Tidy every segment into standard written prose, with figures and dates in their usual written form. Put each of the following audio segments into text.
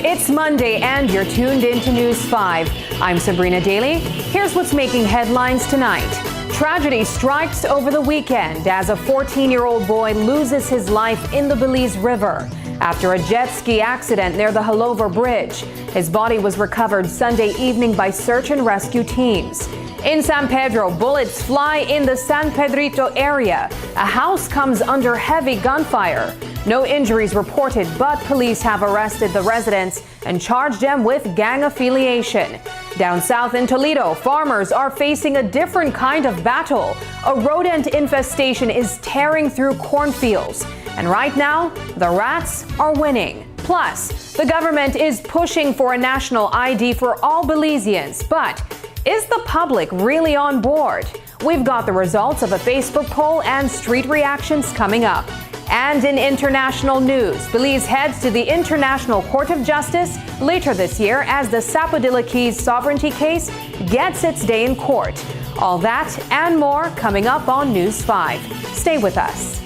It's Monday and you're tuned into News 5. I'm Sabrina Daly. Here's what's making headlines tonight. Tragedy strikes over the weekend as a 14-year-old boy loses his life in the Belize River after a jet ski accident near the Halover Bridge. His body was recovered Sunday evening by search and rescue teams. In San Pedro, bullets fly in the San Pedrito area. A house comes under heavy gunfire. No injuries reported, but police have arrested the residents and charged them with gang affiliation. Down south in Toledo, farmers are facing a different kind of battle. A rodent infestation is tearing through cornfields. And right now, the rats are winning. Plus, the government is pushing for a national ID for all Belizeans. But is the public really on board? We've got the results of a Facebook poll and street reactions coming up. And in international news, Belize heads to the International Court of Justice later this year as the Sapodilla Keys sovereignty case gets its day in court. All that and more coming up on News 5. Stay with us.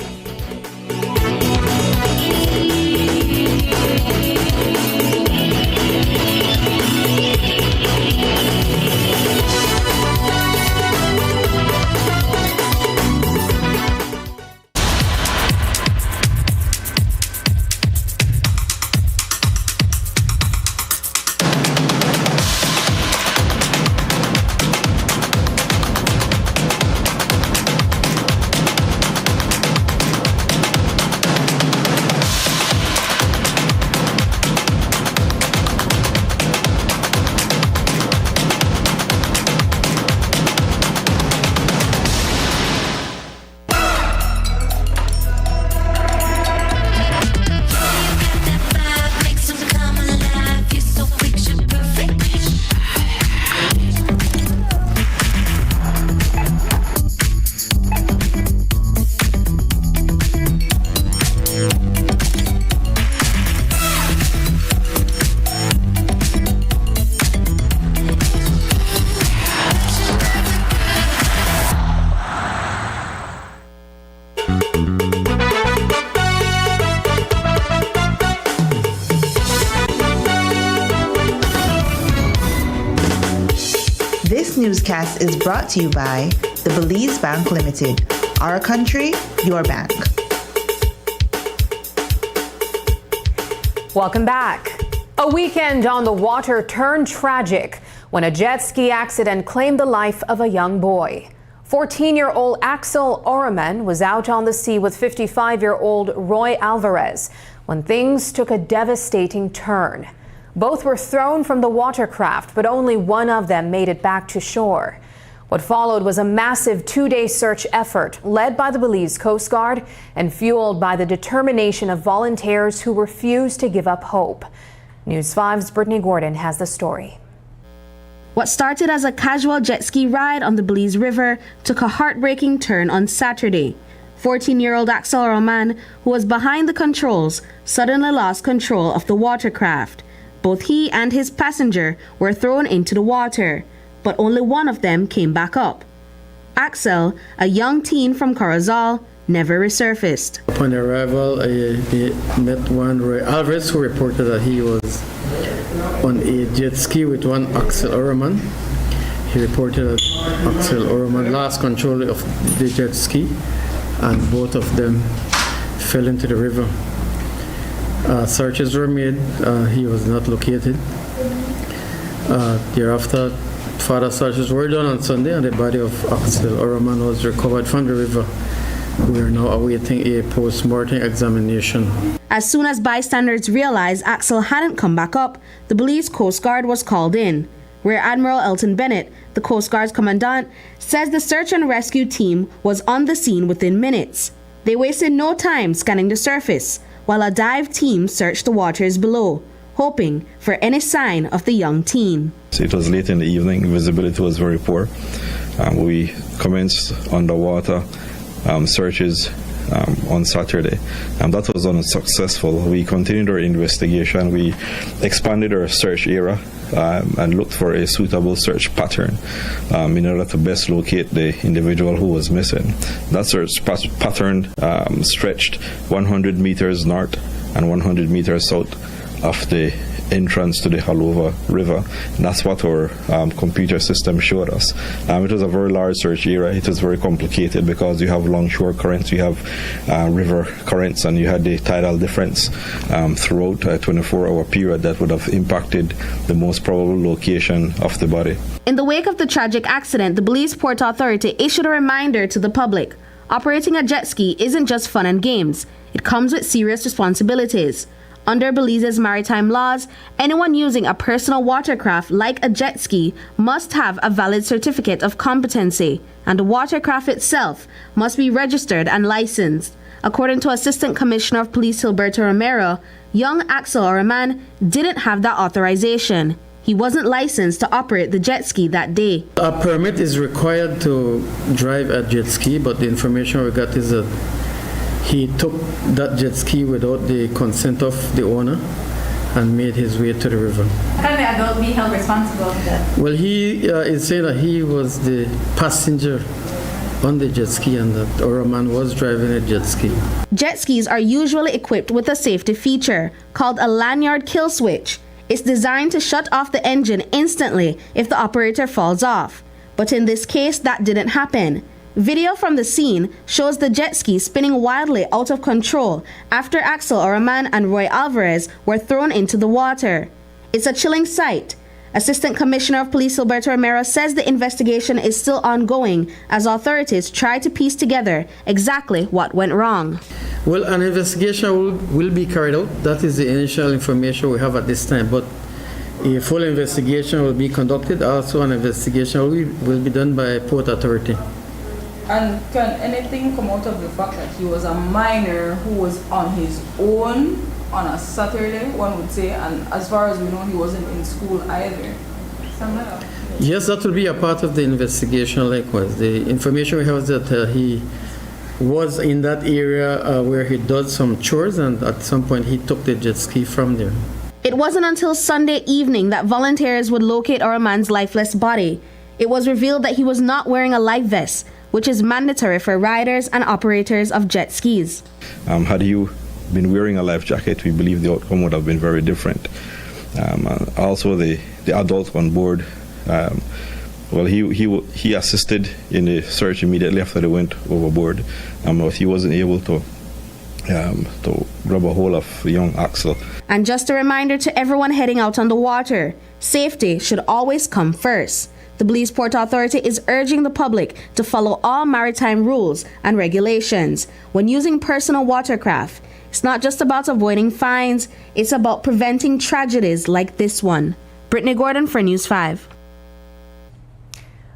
This newscast is brought to you by the Belize Bank Limited. Our country, your bank. Welcome back. A weekend on the water turned tragic when a jet ski accident claimed the life of a young boy. 14-year-old Axel Oraman was out on the sea with 55-year-old Roy Alvarez when things took a devastating turn. Both were thrown from the watercraft, but only one of them made it back to shore. What followed was a massive 2-day search effort led by the Belize Coast Guard and fueled by the determination of volunteers who refused to give up hope. News 5's Brittany Gordon has the story. What started as a casual jet ski ride on the Belize River took a heartbreaking turn on Saturday. 14-year-old Axel Roman, who was behind the controls, suddenly lost control of the watercraft. Both he and his passenger were thrown into the water, but only one of them came back up. Axel, a young teen from Corozal, never resurfaced. Upon arrival, they met one Roy Alvarez, who reported that he was on a jet ski with one Axel Oroman. He reported that Axel Oroman lost control of the jet ski and both of them fell into the river. Searches were made. He was not located. Thereafter, further searches were done on Sunday and the body of Axel Oroman was recovered from the river. We are now awaiting a post-mortem examination. As soon as bystanders realized Axel hadn't come back up, the Belize Coast Guard was called in. Rear Admiral Elton Bennett, the Coast Guard's commandant, says the search and rescue team was on the scene within minutes. They wasted no time scanning the surface, while a dive team searched the waters below, hoping for any sign of the young teen. So it was late in the evening, visibility was very poor. We commenced underwater searches on Saturday. That was unsuccessful. We continued our investigation. We expanded our search area and looked for a suitable search pattern in order to best locate the individual who was missing. That search pattern stretched 100 meters north and 100 meters south of the entrance to the Halova River. And that's what our computer system showed us. It was a very large search area. It was very complicated because you have longshore currents, you have river currents, and you had the tidal difference throughout a 24-hour period that would have impacted the most probable location of the body. In the wake of the tragic accident, the Belize Port Authority issued a reminder to the public. Operating a jet ski isn't just fun and games. It comes with serious responsibilities. Under Belize's maritime laws, anyone using a personal watercraft like a jet ski must have a valid certificate of competency, and the watercraft itself must be registered and licensed. According to Assistant Commissioner of Police Gilberto Romero, young Axel Oroman didn't have that authorization. He wasn't licensed to operate the jet ski that day. A permit is required to drive a jet ski, but the information we got is that he took that jet ski without the consent of the owner and made his way to the river. Can the adult be held responsible for that? Well, he is saying that he was the passenger on the jet ski and that Oroman was driving a jet ski. Jet skis are usually equipped with a safety feature called a lanyard kill switch. It's designed to shut off the engine instantly if the operator falls off. But in this case, that didn't happen. Video from the scene shows the jet ski spinning wildly out of control after Axel Oroman and Roy Alvarez were thrown into the water. It's a chilling sight. Assistant Commissioner of Police Gilberto Romero says the investigation is still ongoing as authorities try to piece together exactly what went wrong. Well, an investigation will be carried out. That is the initial information we have at this time, but a full investigation will be conducted. Also, an investigation will be done by Port Authority. And can anything come out of the fact that he was a minor who was on his own on a Saturday, one would say, and as far as we know, he wasn't in school either? Yes, that will be a part of the investigation likewise. The information we have is that he was in that area where he did some chores, and at some point he took the jet ski from there. It wasn't until Sunday evening that volunteers would locate Oroman's lifeless body. It was revealed that he was not wearing a life vest, which is mandatory for riders and operators of jet skis. Had you been wearing a life jacket, we believe the outcome would have been very different. Also, the adult on board, he assisted in the search immediately after they went overboard, but he wasn't able to grab a hold of young Axel. And just a reminder to everyone heading out on the water, safety should always come first. The Belize Port Authority is urging the public to follow all maritime rules and regulations when using personal watercraft. It's not just about avoiding fines, it's about preventing tragedies like this one. Brittany Gordon for News 5.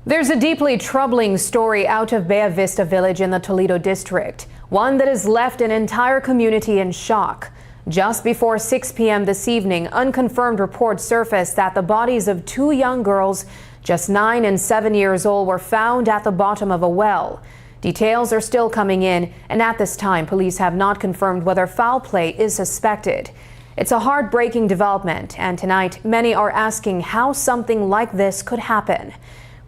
There's a deeply troubling story out of Bella Vista Village in the Toledo district, one that has left an entire community in shock. Just before 6 p.m. this evening, unconfirmed reports surfaced that the bodies of two young girls, just 9 and 7 years old, were found at the bottom of a well. Details are still coming in, and at this time, police have not confirmed whether foul play is suspected. It's a heartbreaking development, and tonight, many are asking how something like this could happen.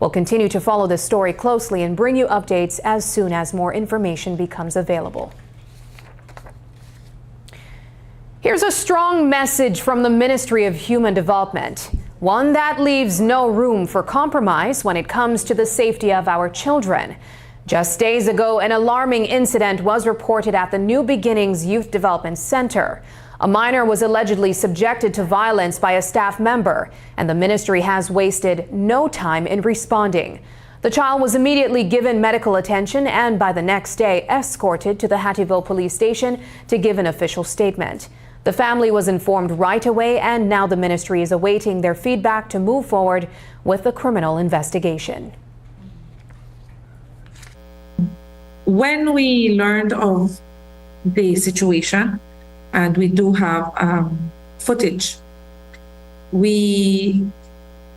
We'll continue to follow this story closely and bring you updates as soon as more information becomes available. Here's a strong message from the Ministry of Human Development, one that leaves no room for compromise when it comes to the safety of our children. Just days ago, an alarming incident was reported at the New Beginnings Youth Development Center. A minor was allegedly subjected to violence by a staff member, and the ministry has wasted no time in responding. The child was immediately given medical attention and by the next day escorted to the Hattieville police station to give an official statement. The family was informed right away, and now the ministry is awaiting their feedback to move forward with the criminal investigation. When we learned of the situation, and we do have footage, we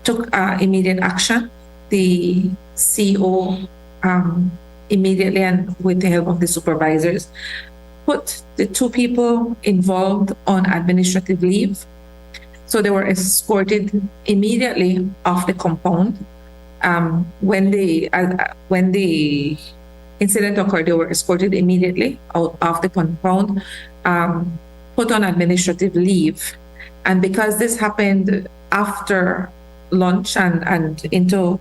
took immediate action. The CO immediately, and with the help of the supervisors, put the two people involved on administrative leave. So they were escorted immediately off the compound. When the incident occurred, they were escorted immediately out of the compound, put on administrative leave. And because this happened after lunch and into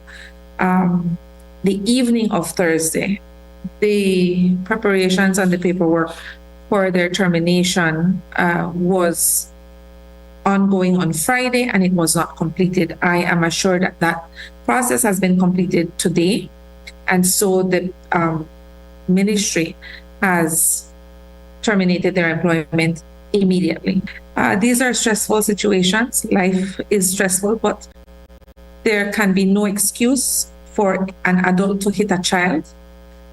the evening of Thursday, the preparations and the paperwork for their termination was ongoing on Friday, and it was not completed. I am assured that that process has been completed today, and so the ministry has terminated their employment immediately. These are stressful situations. Life is stressful, but there can be no excuse for an adult to hit a child.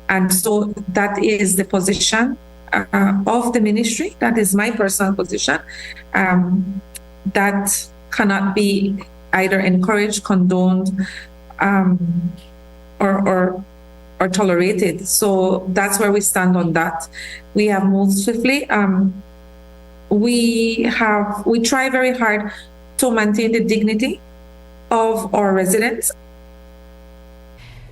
And so that is the position of the ministry. That is my personal position. That cannot be either encouraged, condoned, or tolerated. So that's where we stand on that. We have moved swiftly. We try very hard to maintain the dignity of our residents.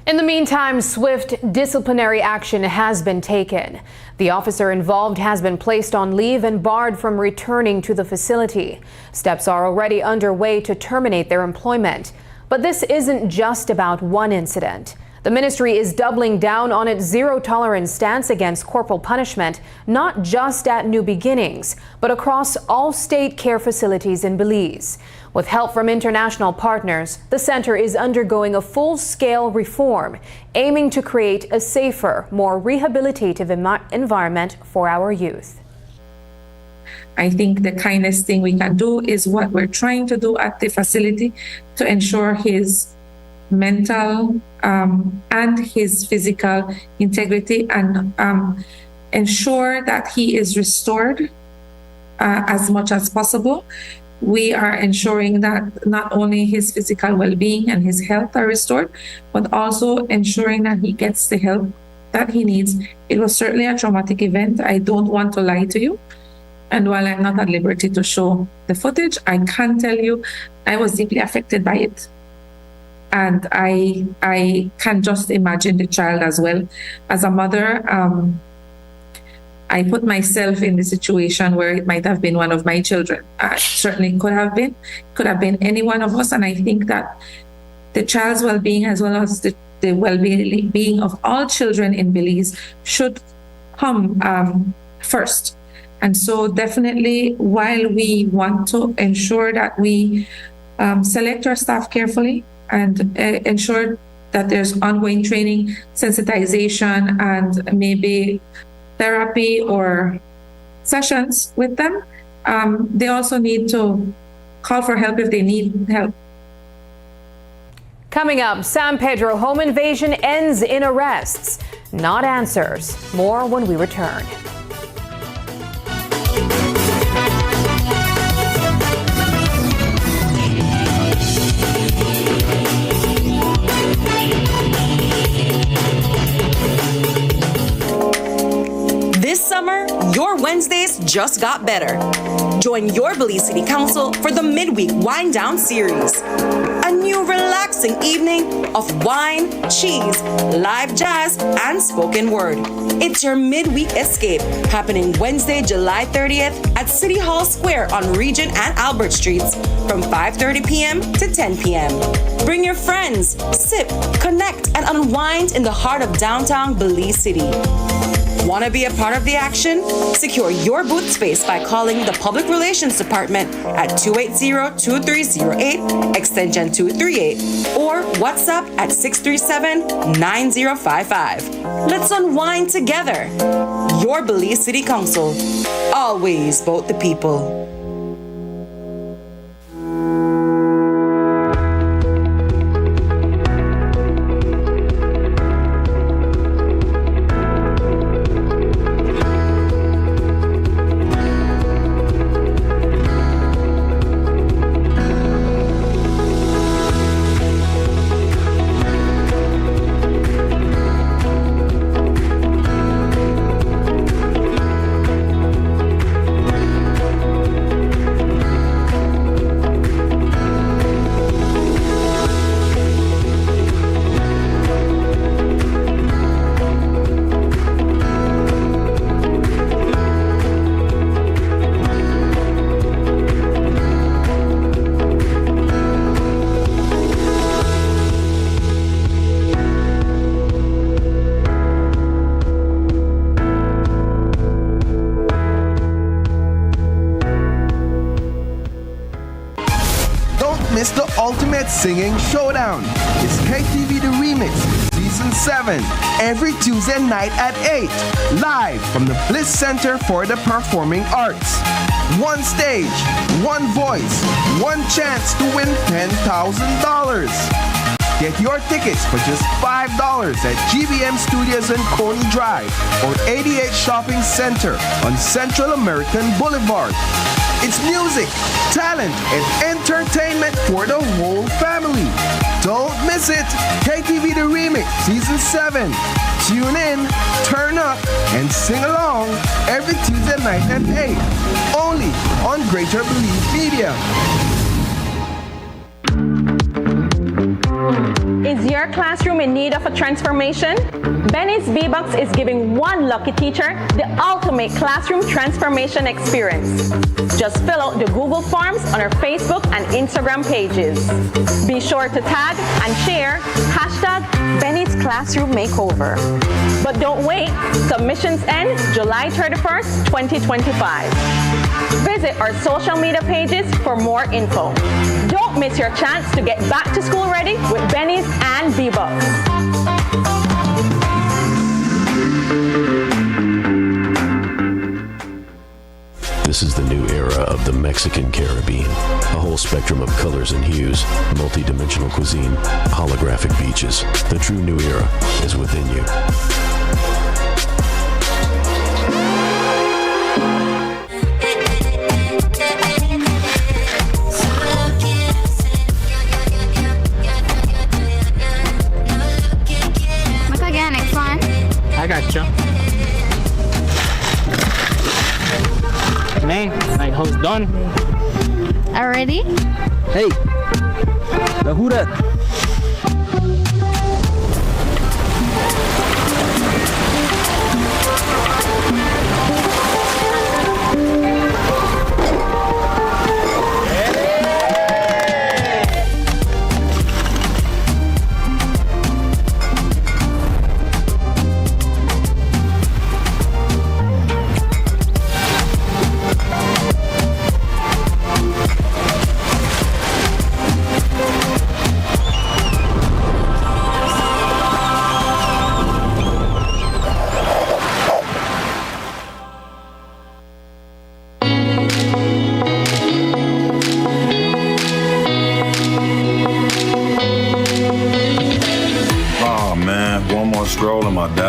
In the meantime, swift disciplinary action has been taken. The officer involved has been placed on leave and barred from returning to the facility. Steps are already underway to terminate their employment. But this isn't just about one incident. The ministry is doubling down on its zero-tolerance stance against corporal punishment, not just at New Beginnings, but across all state care facilities in Belize. With help from international partners, the center is undergoing a full-scale reform, aiming to create a safer, more rehabilitative environment for our youth. I think the kindest thing we can do is what we're trying to do at the facility to ensure his mental and his physical integrity, and ensure that he is restored as much as possible. We are ensuring that not only his physical well-being and his health are restored, but also ensuring that he gets the help that he needs. It was certainly a traumatic event. I don't want to lie to you. And while I'm not at liberty to show the footage, I can tell you I was deeply affected by it. And I can just imagine the child as well. As a mother, I put myself in the situation where it might have been one of my children. Certainly could have been any one of us. And I think that the child's well-being, as well as the well-being of all children in Belize, should come first. And so definitely, while we want to ensure that we select our staff carefully and ensure that there's ongoing training, sensitization, and maybe therapy or sessions with them, they also need to call for help if they need help. Coming up, San Pedro home invasion ends in arrests, not answers. More when we return. This summer, your Wednesdays just got better. Join your Belize City Council for the Midweek Wind Down series. A new relaxing evening of wine, cheese, live jazz, and spoken word. It's your midweek escape happening Wednesday, July 30th at City Hall Square on Regent and Albert Streets from 5:30 p.m. to 10 p.m. Bring your friends, sip, connect, and unwind in the heart of downtown Belize City. Want to be a part of the action? Secure your booth space by calling the Public Relations Department at 280-2308, extension 238, or WhatsApp at 637-9055. Let's unwind together. Your Belize City Council. Always vote the people. Miss the ultimate singing showdown. It's KTV The Remix, Season 7, every Tuesday night at 8, live from the Bliss Center for the Performing Arts. One stage, one voice, one chance to win $10,000. Get your tickets for just $5 at GBM Studios and Coney Drive or 88 Shopping Center on Central American Boulevard. It's music, talent, and entertainment for the whole family. Don't miss it. KTV The Remix, Season 7. Tune in, turn up, and sing along every Tuesday night at 8. Only on Greater Belize Media. Is your classroom in need of a transformation? Benny's B-Box is giving one lucky teacher the ultimate classroom transformation experience. Just fill out the Google Forms on our Facebook and Instagram pages. Be sure to tag and share hashtag Benny's Classroom Makeover. But don't wait, submissions end July 31st, 2025. Visit our social media pages for more info. Don't miss your chance to get back to school ready with Benny's and B-Box. This is the new era of the Mexican Caribbean. A whole spectrum of colors and hues, multi-dimensional cuisine, holographic beaches. The true new era is within you. I got you. Man, my house done. Already? Hey, now who that?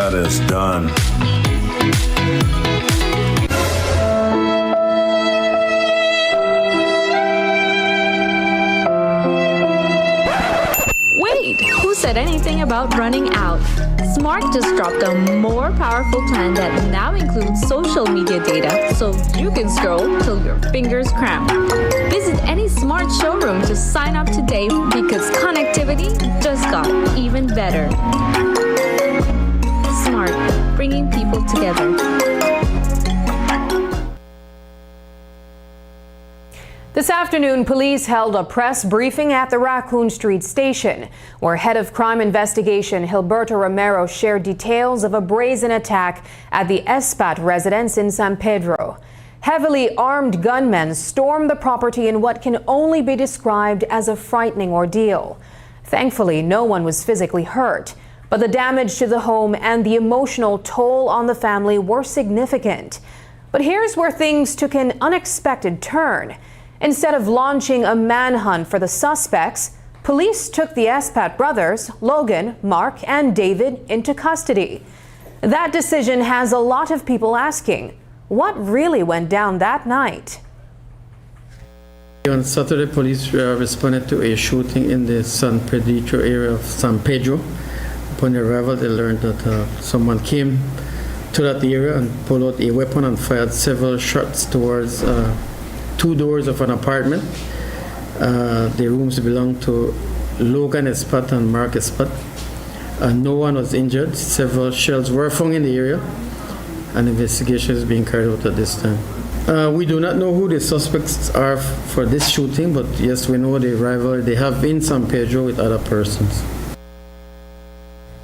That is done. Wait, who said anything about running out? Smart just dropped a more powerful plan that now includes social media data so you can scroll till your fingers cramp. Visit any Smart showroom to sign up today because connectivity just got even better. Smart, bringing people together. This afternoon, police held a press briefing at the Raccoon Street station, where Head of Crime Investigation Gilberto Romero shared details of a brazen attack at the Espat residence in San Pedro. Heavily armed gunmen stormed the property in what can only be described as a frightening ordeal. Thankfully, no one was physically hurt, but the damage to the home and the emotional toll on the family were significant. But here's where things took an unexpected turn. Instead of launching a manhunt for the suspects, police took the Espat brothers, Logan, Mark, and David, into custody. That decision has a lot of people asking, what really went down that night? On Saturday, police responded to a shooting in the San Pedro area of San Pedro. Upon their arrival, they learned that someone came to that area and pulled out a weapon and fired several shots towards two doors of an apartment. The rooms belong to Logan Espat and Mark Espat. No one was injured. Several shells were found in the area, and investigation is being carried out at this time. We do not know who the suspects are for this shooting, but yes, we know the rivalry they have in San Pedro with other persons.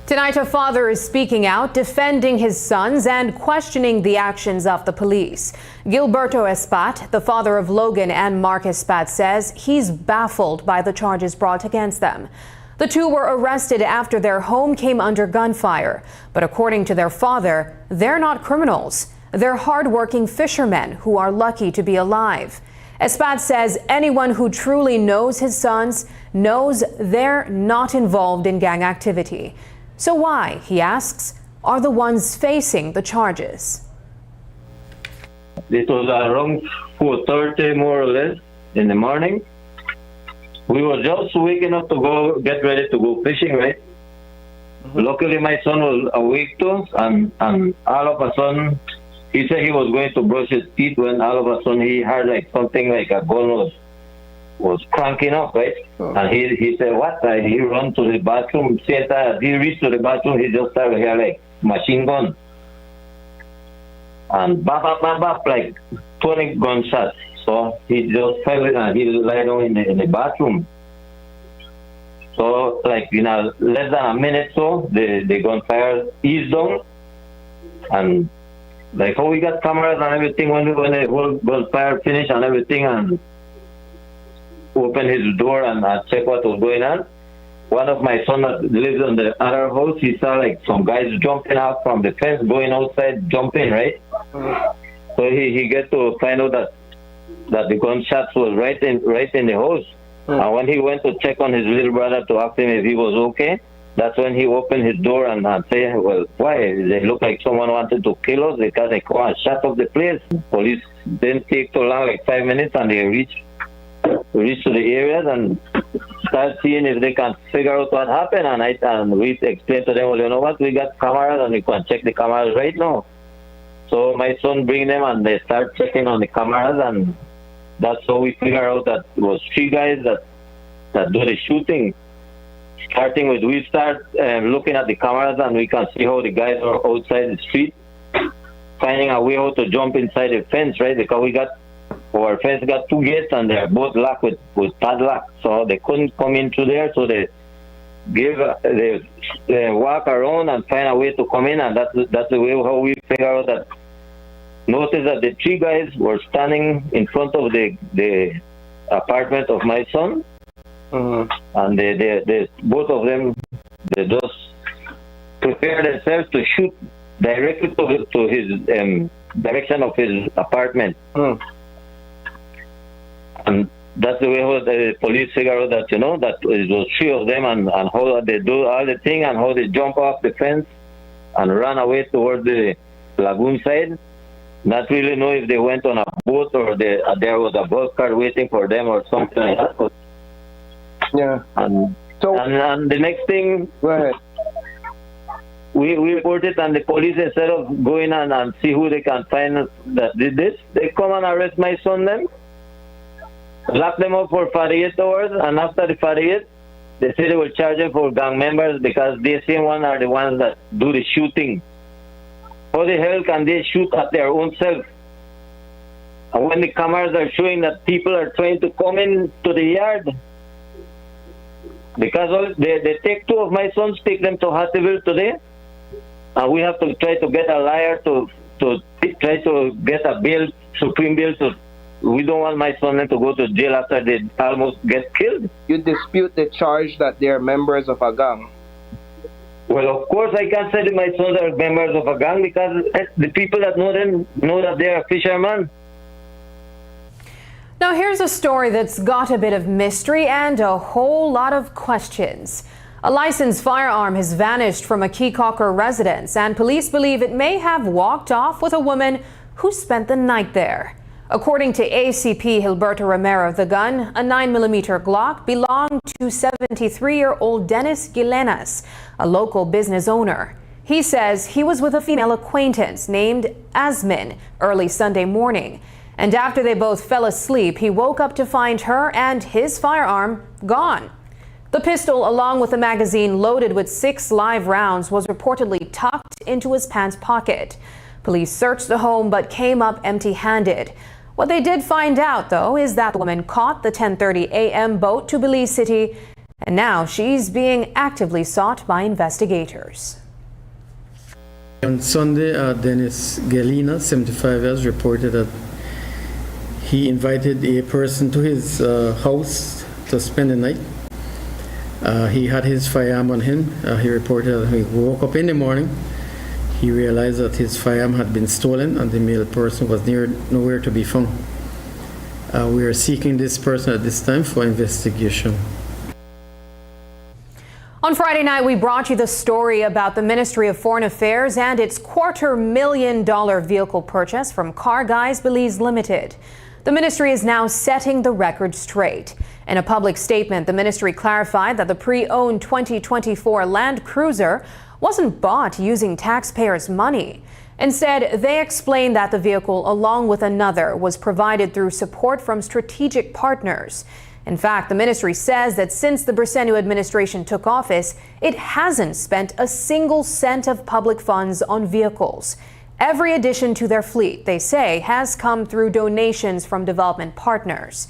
Tonight, a father is speaking out, defending his sons and questioning the actions of the police. Gilberto Espat, the father of Logan and Mark Espat, says he's baffled by the charges brought against them. The two were arrested after their home came under gunfire. But according to their father, they're not criminals. They're hardworking fishermen who are lucky to be alive. Espat says anyone who truly knows his sons knows they're not involved in gang activity. So why, he asks, are the ones facing the charges? It was around 4:30 more or less in the morning. We were just waking up to go get ready to go fishing, right? Luckily, my son was awake too, and all of a sudden, he said he was going to brush his teeth when all of a sudden he heard like something like a gun was cranking up, right? And he said, what? He ran to the bathroom. Same time as he reached to the bathroom, he just started hearing like machine gun. And bap, bap, bap, bap, like 20 gunshots. So he just fell and he lay down in the bathroom. So like in less than a minute so, the gunfire eased down. And like how we got cameras and everything when the whole gunfire finished and everything, and opened his door and check what was going on. One of my sons that lives in the other house, he saw like some guys jumping out from the fence, going outside, jumping, right? So he get to find out that the gunshots was right in the house. And when he went to check on his little brother to ask him if he was okay, that's when he opened his door and say, well, why? They look like someone wanted to kill us because they come and shut up the place. Police didn't take too long, like 5 minutes, and they reach to the areas and start seeing if they can figure out what happened. And we explained to them, well, you know what, we got cameras and we can check the cameras right now. So my son bring them and they start checking on the cameras, and that's how we figure out that it was 3 guys that do the shooting. Starting with, we start looking at the cameras and we can see how the guys are outside the street, finding a way how to jump inside the fence, right? Because our fence got 2 gates and they're both locked with padlock, so they couldn't come in through there. So they walk around and find a way to come in, and that's the way how we figure out that. Notice that the 3 guys were standing in front of the apartment of my son, and they both of them they just prepare themselves to shoot directly to his direction of his apartment. And that's the way how the police figure out that, you know, that it was 3 of them, and how they do all the thing and how they jump off the fence and ran away toward the lagoon side. Not really know if they went on a boat or there was a bus car waiting for them or something like that. But, yeah. And the next thing, go ahead. We reported, and the police, instead of going and see who they can find that did this, they come and arrest my son then, lock them up for 48 hours, and after the 48, they say they will charge them for gang members because they same one are the ones that do the shooting. How the hell can they shoot at their own self? And when the cameras are showing that people are trying to come into the yard, because they take two of my sons, take them to Hattieville today, and we have to try to get a liar to try to get a bail, supreme bail. We don't want my son to go to jail after they almost get killed. You dispute the charge that they are members of a gang? Well, of course, I can't say that my sons are members of a gang because the people that know them know that they are fishermen. Now here's a story that's got a bit of mystery and a whole lot of questions. A licensed firearm has vanished from a Caulker residence, and police believe it may have walked off with a woman who spent the night there. According to ACP Gilberto Romero, the gun, a 9mm Glock, belonged to 73-year-old Dennis Gilenas, a local business owner. He says he was with a female acquaintance named Asmin early Sunday morning. And after they both fell asleep, he woke up to find her and his firearm gone. The pistol, along with a magazine loaded with 6 live rounds, was reportedly tucked into his pants pocket. Police searched the home but came up empty-handed. What they did find out, though, is that the woman caught the 10:30 a.m. boat to Belize City, and now she's being actively sought by investigators. On Sunday, Dennis Gilenas, 75 years, reported that he invited a person to his house to spend the night. He had his firearm on him. He reported that he woke up in the morning. He realized that his firearm had been stolen and the male person was nowhere to be found. We are seeking this person at this time for investigation. On Friday night, we brought you the story about the Ministry of Foreign Affairs and its $250,000 vehicle purchase from Car Guys Belize Limited. The ministry is now setting the record straight. In a public statement, the ministry clarified that the pre-owned 2024 Land Cruiser wasn't bought using taxpayers' money. Instead, they explained that the vehicle, along with another, was provided through support from strategic partners. In fact, the ministry says that since the Briceño administration took office, it hasn't spent a single cent of public funds on vehicles. Every addition to their fleet, they say, has come through donations from development partners.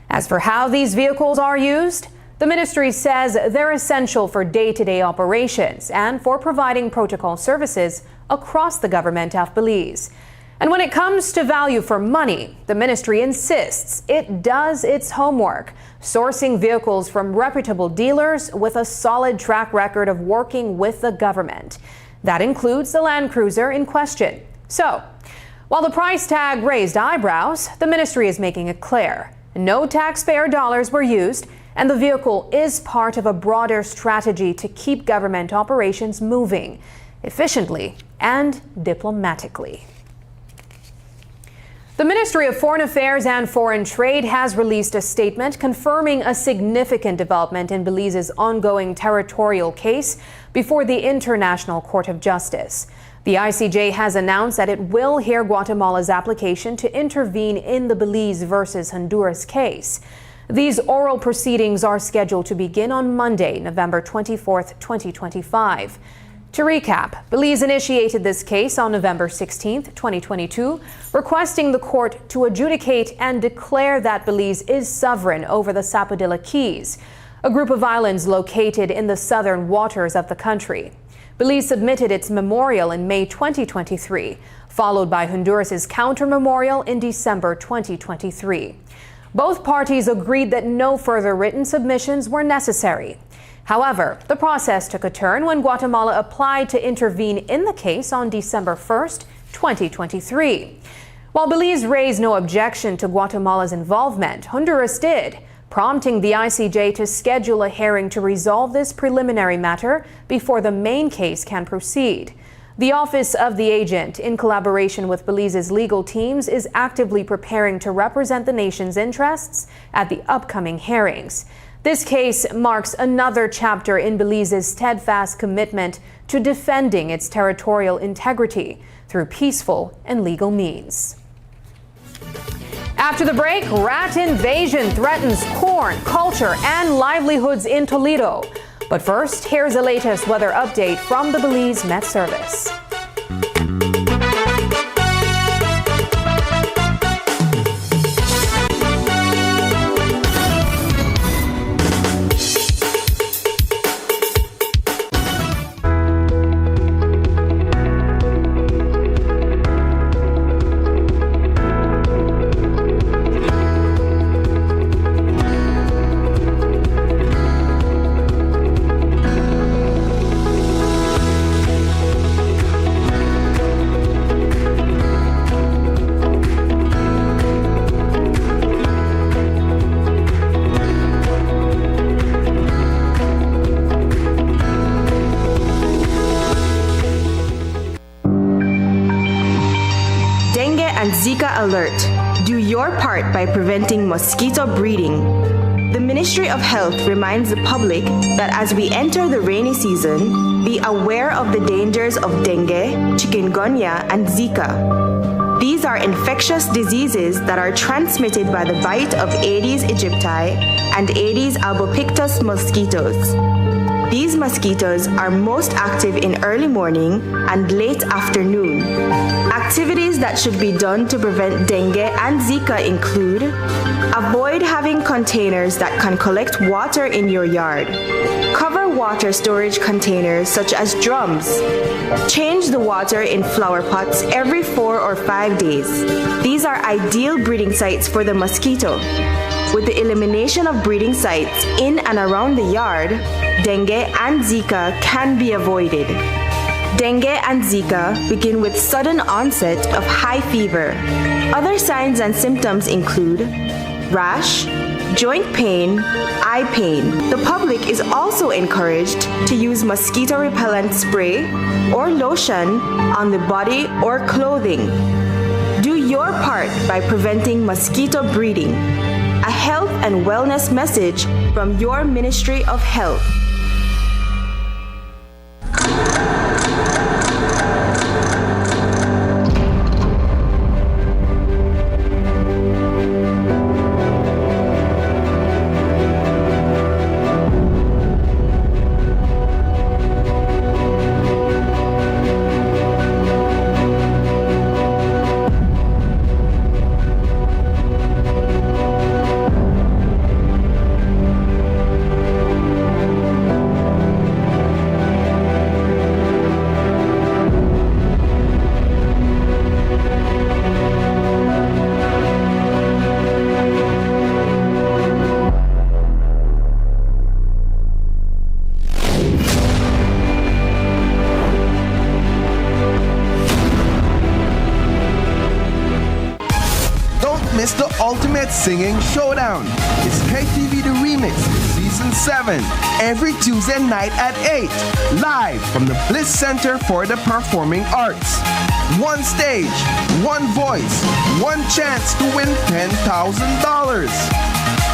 As for how these vehicles are used, the ministry says they're essential for day-to-day operations and for providing protocol services across the government of Belize. And when it comes to value for money, the ministry insists it does its homework, sourcing vehicles from reputable dealers with a solid track record of working with the government. That includes the Land Cruiser in question. So, while the price tag raised eyebrows, the ministry is making it clear no taxpayer dollars were used, and the vehicle is part of a broader strategy to keep government operations moving efficiently and diplomatically. The Ministry of Foreign Affairs and Foreign Trade has released a statement confirming a significant development in Belize's ongoing territorial case before the International Court of Justice. The ICJ has announced that it will hear Guatemala's application to intervene in the Belize versus Honduras case. These oral proceedings are scheduled to begin on Monday, November 24th, 2025. To recap, Belize initiated this case on November 16, 2022, requesting the court to adjudicate and declare that Belize is sovereign over the Sapodilla Keys, a group of islands located in the southern waters of the country. Belize submitted its memorial in May 2023, followed by Honduras's counter-memorial in December 2023. Both parties agreed that no further written submissions were necessary. However, the process took a turn when Guatemala applied to intervene in the case on December 1st, 2023. While Belize raised no objection to Guatemala's involvement, Honduras did, prompting the ICJ to schedule a hearing to resolve this preliminary matter before the main case can proceed. The Office of the Agent, in collaboration with Belize's legal teams, is actively preparing to represent the nation's interests at the upcoming hearings. This case marks another chapter in Belize's steadfast commitment to defending its territorial integrity through peaceful and legal means. After the break, rat invasion threatens corn, culture, and livelihoods in Toledo. But first, here's the latest weather update from the Belize Met Service. And Zika alert. Do your part by preventing mosquito breeding. The Ministry of Health reminds the public that as we enter the rainy season, be aware of the dangers of dengue, chikungunya, and Zika. These are infectious diseases that are transmitted by the bite of Aedes aegypti and Aedes albopictus mosquitoes. These mosquitoes are most active in early morning and late afternoon. Activities that should be done to prevent dengue and Zika include: avoid having containers that can collect water in your yard. Cover water storage containers such as drums. Change the water in flower pots every 4 or 5 days. These are ideal breeding sites for the mosquito. With the elimination of breeding sites in and around the yard, dengue and Zika can be avoided. Dengue and Zika begin with sudden onset of high fever. Other signs and symptoms include rash, joint pain, eye pain. The public is also encouraged to use mosquito repellent spray or lotion on the body or clothing. Do your part by preventing mosquito breeding. A health and wellness message from your Ministry of Health. Miss the ultimate singing showdown. It's KTV The Remix, Season 7, every Tuesday night at 8, live from the Bliss Center for the Performing Arts. One stage, one voice, one chance to win $10,000.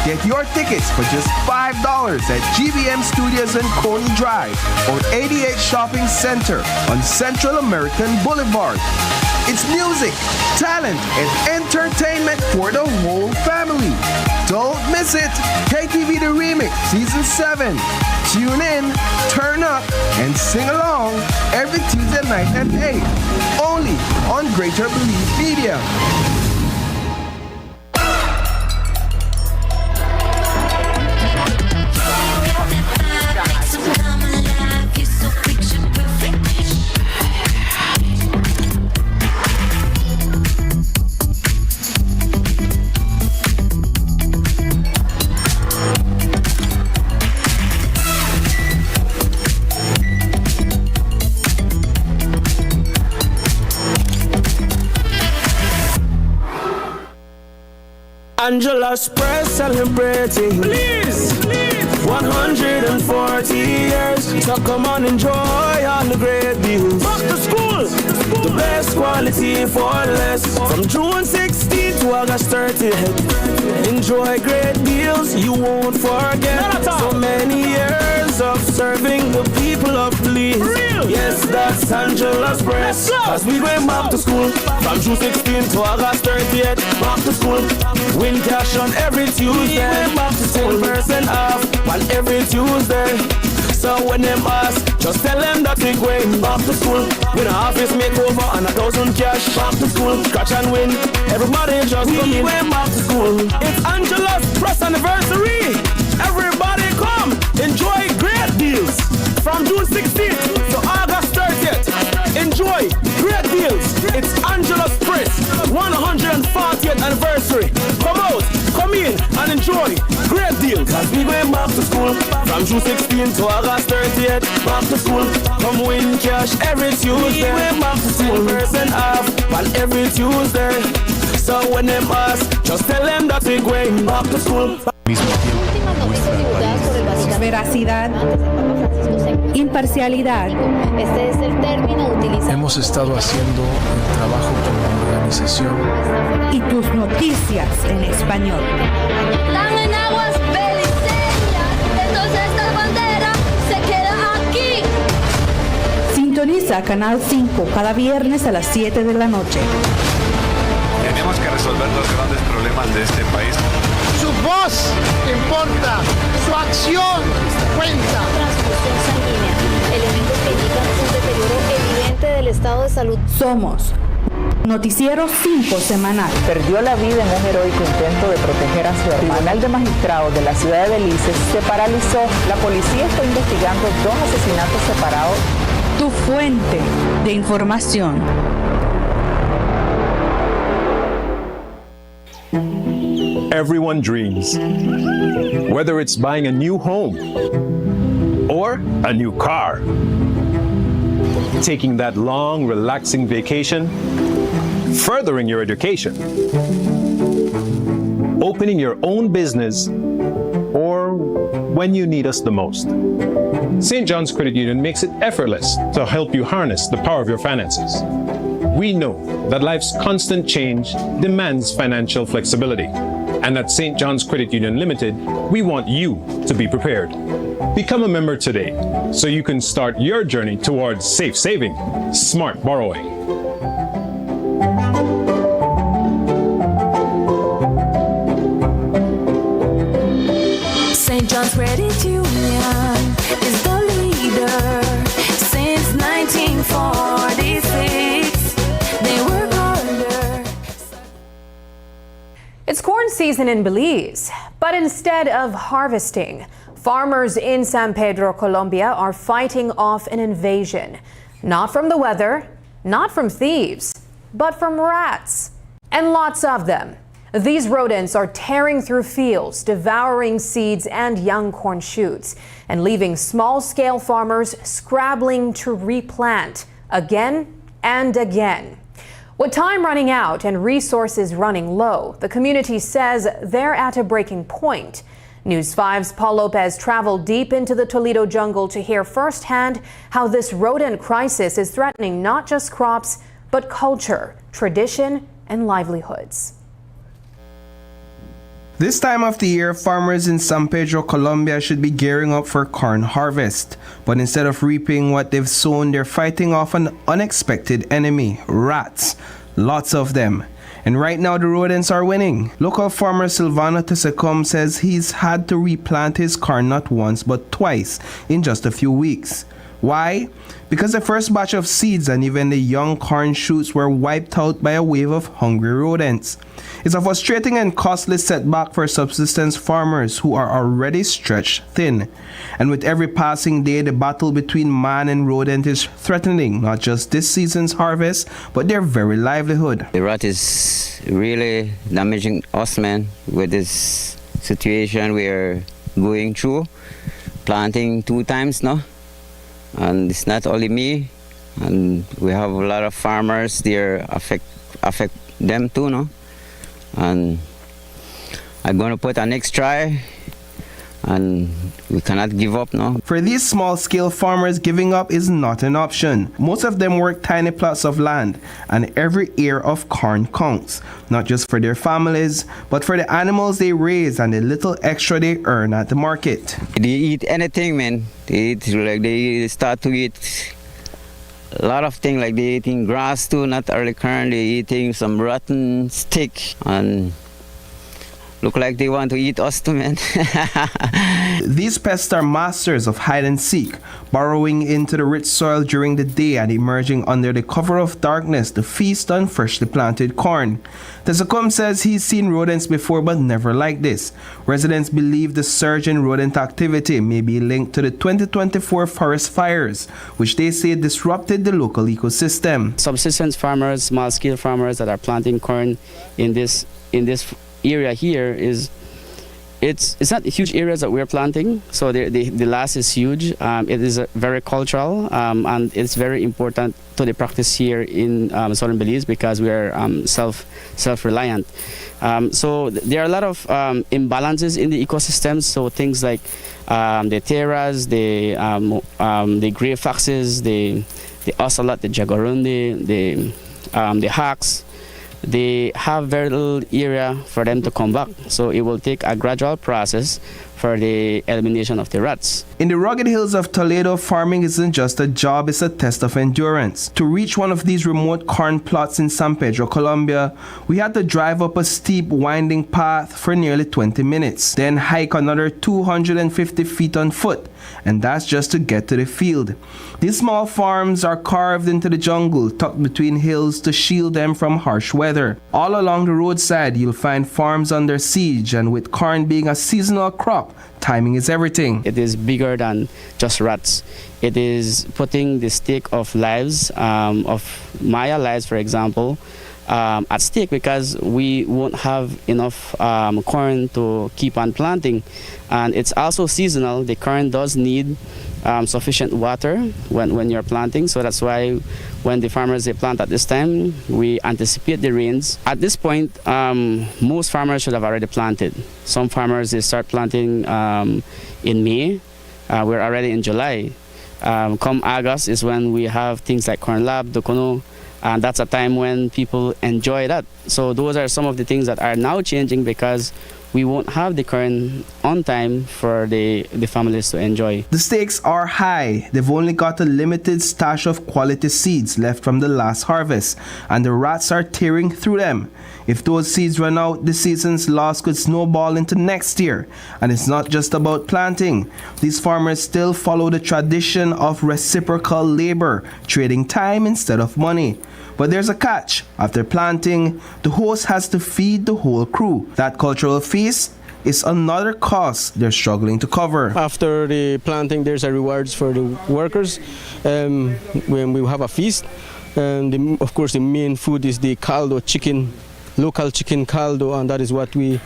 Get your tickets for just $5 at GBM Studios and Coney Drive or 88 Shopping Center on Central American Boulevard. It's music, talent, and entertainment for the whole family. Don't miss it. KTV The Remix, Season 7. Tune in, turn up, and sing along every Tuesday night at 8. Only on Greater Belize Media. Angela's press celebrating. Please. 140 years, so come on, enjoy all the great deals. Back to school, the best quality for less. From June 16th to August 30th, enjoy great deals you won't forget. So many years of serving the people of Belize. Yes, that's Angela's breast. As we went back to school, from June 16th to August 30th, back to school. Win cash on every Tuesday. Back to 10% off on every Tuesday. So when them ask, just tell them that we're going back to school. With an office makeover and 1,000 cash. Back to school, scratch and win. Everybody just come in. We're back to school. It's Angela's press anniversary. Everybody come, enjoy great deals. From June 16th to August 30th. Enjoy great deals. It's Angela's press 140th anniversary. Come out, come in and enjoy great deals. As we went back to school from June 16th to August 30th. Back to school, come win cash every Tuesday. We went back to school, 10% off on every Tuesday. So when them ask, just tell them that we're going back to school. Veracidad, imparcialidad. Este es el término utilizado. Hemos estado haciendo el trabajo como organización. Y tus noticias en español. Están en aguas beliceñas, entonces esta bandera se queda aquí. Sintoniza Canal 5 cada viernes a las 7 de la noche. Tenemos que resolver los grandes problemas de este país. Su voz importa, su acción cuenta. Transfusión sanguínea, elementos que indican un deterioro evidente del estado de salud. Somos Noticiero 5 semanal. Perdió la vida en un heroico intento de proteger a su hermano. El Tribunal de Magistrados de la ciudad de Belice se paralizó. La policía está investigando 2 asesinatos separados. Tu fuente de información. Everyone dreams. Whether it's buying a new home or a new car, taking that long, relaxing vacation, furthering your education, opening your own business, or when you need us the most. St. John's Credit Union makes it effortless to help you harness the power of your finances. We know that life's constant change demands financial flexibility. And at St. John's Credit Union Limited, we want you to be prepared. Become a member today so you can start your journey towards safe saving, smart borrowing. St. John's Credit Union is the leader since 1946. They work harder. It's corn season in Belize, but instead of harvesting, farmers in San Pedro, Colombia are fighting off an invasion. Not from the weather, not from thieves, but from rats. And lots of them. These rodents are tearing through fields, devouring seeds and young corn shoots, and leaving small-scale farmers scrabbling to replant again and again. With time running out and resources running low, the community says they're at a breaking point. News 5's Paul Lopez traveled deep into the Toledo jungle to hear firsthand how this rodent crisis is threatening not just crops, but culture, tradition, and livelihoods. This time of the year, farmers in San Pedro, Colombia should be gearing up for corn harvest. But instead of reaping what they've sown, they're fighting off an unexpected enemy, rats. Lots of them. And right now the rodents are winning. Local farmer Silvano Tesecom says he's had to replant his corn not once but twice in just a few weeks. Why? Because the first batch of seeds and even the young corn shoots were wiped out by a wave of hungry rodents. It's a frustrating and costly setback for subsistence farmers who are already stretched thin. And with every passing day, the battle between man and rodent is threatening not just this season's harvest, but their very livelihood. The rat is really damaging us, man, with this situation we're going through. Planting 2 times now. And it's not only me, and we have a lot of farmers there affect them too, no? And I'm gonna put an next try and we cannot give up now. For these small-scale farmers, giving up is not an option. Most of them work tiny plots of land, and every ear of corn counts, not just for their families, but for the animals they raise and the little extra they earn at the market. They eat anything, man. They start to eat a lot of things, like they eating grass too, not early corn. They eating some rotten stick, and look like they want to eat us too, man. These pests are masters of hide and seek, burrowing into the rich soil during the day and emerging under the cover of darkness to feast on freshly planted corn. Tesacum says he's seen rodents before, but never like this. Residents believe the surge in rodent activity may be linked to the 2024 forest fires, which they say disrupted the local ecosystem. Subsistence farmers, small-scale farmers that are planting corn in this area here it's not huge areas that we're planting, so the loss is huge. It is very cultural, and it's very important to the practice here in southern Belize because we are self-reliant. So there are a lot of imbalances in the ecosystem. So things like the terras, the gray foxes, the ocelot, the jaguarundi, the hawks. They have very little area for them to come back. So it will take a gradual process for the elimination of the rats. In the rugged hills of Toledo, farming isn't just a job, it's a test of endurance. To reach one of these remote corn plots in San Pedro, Colombia, we had to drive up a steep, winding path for nearly 20 minutes, then hike another 250 feet on foot, and that's just to get to the field. These small farms are carved into the jungle, tucked between hills to shield them from harsh weather. All along the roadside, you'll find farms under siege, and with corn being a seasonal crop, timing is everything. It is bigger than just rats. It is putting the stake of lives, of Maya lives, for example, at stake because we won't have enough corn to keep on planting. And it's also seasonal. The corn does need sufficient water when you're planting, so that's why when the farmers they plant at this time, we anticipate the rains. At this point, most farmers should have already planted. Some farmers they start planting in May. We're already in July. Come August is when we have things like corn lab, dokono, and that's a time when people enjoy that. So those are some of the things that are now changing because we won't have the corn on time for the families to enjoy. The stakes are high. They've only got a limited stash of quality seeds left from the last harvest, and the rats are tearing through them. If those seeds run out, the season's loss could snowball into next year. And it's not just about planting. These farmers still follow the tradition of reciprocal labor, trading time instead of money. But there's a catch. After planting, the host has to feed the whole crew. That cultural feast is another cost they're struggling to cover. After the planting, there's a rewards for the workers. When we have a feast, and of course the main food is the caldo chicken, local chicken caldo, and that is what we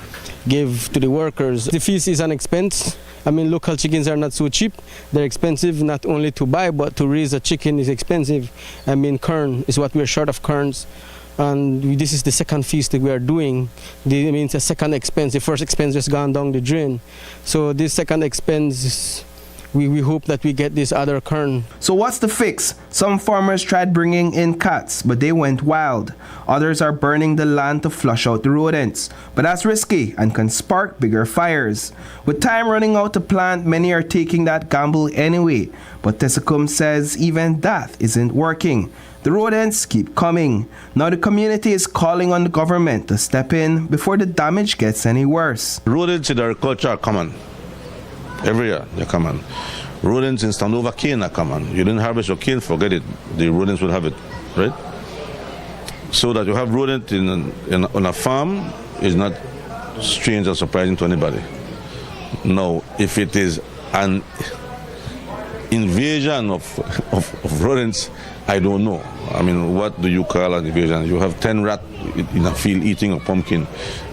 give to the workers. The feast is an expense. I mean, local chickens are not so cheap. They're expensive not only to buy, but to raise a chicken is expensive. I mean, corn is what we're short of corns. And this is the second feast that we are doing. I mean, it's a second expense. The first expense has gone down the drain. So this second expense, we hope that we get this other corn. So what's the fix? Some farmers tried bringing in cats, but they went wild. Others are burning the land to flush out the rodents. But that's risky and can spark bigger fires. With time running out to plant, many are taking that gamble anyway. But Tesacum says even that isn't working. The rodents keep coming. Now the community is calling on the government to step in before the damage gets any worse. Rodents in agriculture are common. Every year they come on. Rodents in standover cane are common. You didn't harvest your cane, forget it. The rodents will have it, right? So that you have rodent on a farm is not strange or surprising to anybody. Now, if it is an invasion of rodents, I don't know. I mean, what do you call an invasion? You have 10 rats in a field eating a pumpkin.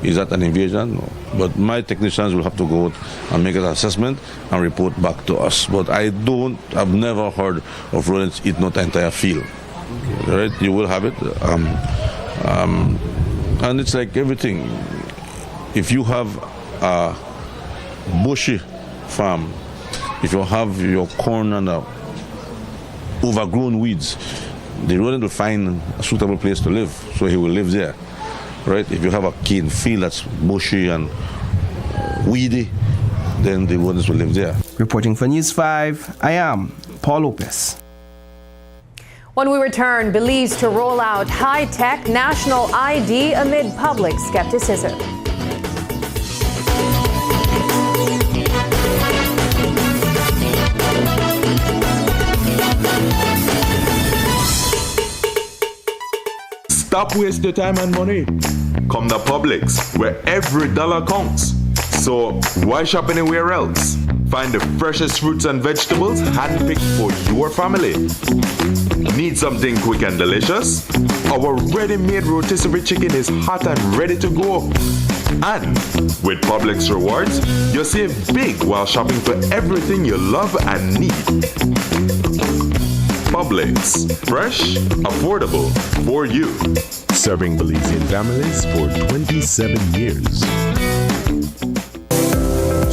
Is that an invasion? No. But my technicians will have to go out and make an assessment and report back to us. But I've never heard of rodents eating out the entire field. Right? You will have it. And it's like everything. If you have a bushy farm, if you have your corn under overgrown weeds, the rodent will find a suitable place to live, so he will live there, right? If you have a cane field that's bushy and weedy, then the rodents will live there. Reporting for News 5, I am Paul Lopez. When we return, Belize to roll out high-tech national ID amid public skepticism. Stop wasting your time and money. Come to Publix, where every dollar counts. So why shop anywhere else? Find the freshest fruits and vegetables handpicked for your family. Need something quick and delicious? Our ready-made rotisserie chicken is hot and ready to go. And with Publix Rewards, you'll save big while shopping for everything you love and need. Publix, fresh, affordable, for you. Serving Belizean families for 27 years.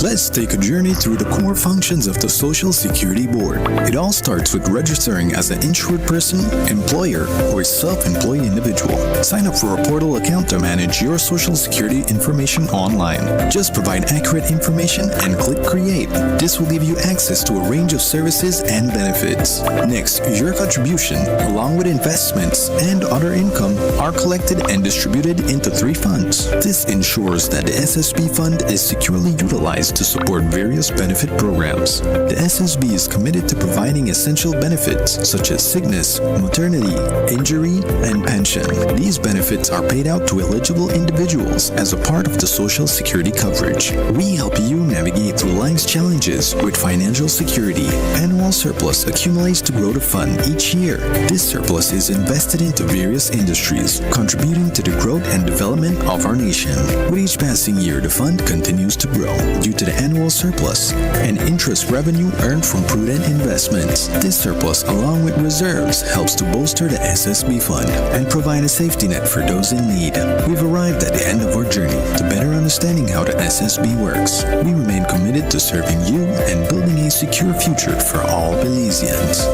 Let's take a journey through the core functions of the Social Security Board. It all starts with registering as an insured person, employer, or self-employed individual. Sign up for a portal account to manage your Social Security information online. Just provide accurate information and click Create. This will give you access to a range of services and benefits. Next, your contribution, along with investments and other income, are collected and distributed into 3 funds. This ensures that the SSB fund is securely utilized to support various benefit programs. The SSB is committed to providing essential benefits such as sickness, maternity, injury, and pension. These benefits are paid out to eligible individuals as a part of the Social Security coverage. We help you navigate through life's challenges with financial security. Annual surplus accumulates to grow the fund each year. This surplus is invested into various industries, contributing to the growth and development of our nation. With each passing year, the fund continues to grow due to the annual surplus and interest revenue earned from prudent investments. This surplus, along with reserves, helps to bolster the SSB fund and provide a safety net for those in need. We've arrived at the end of our journey to better understanding how the SSB works. We remain committed to serving you and building a secure future for all Belizeans.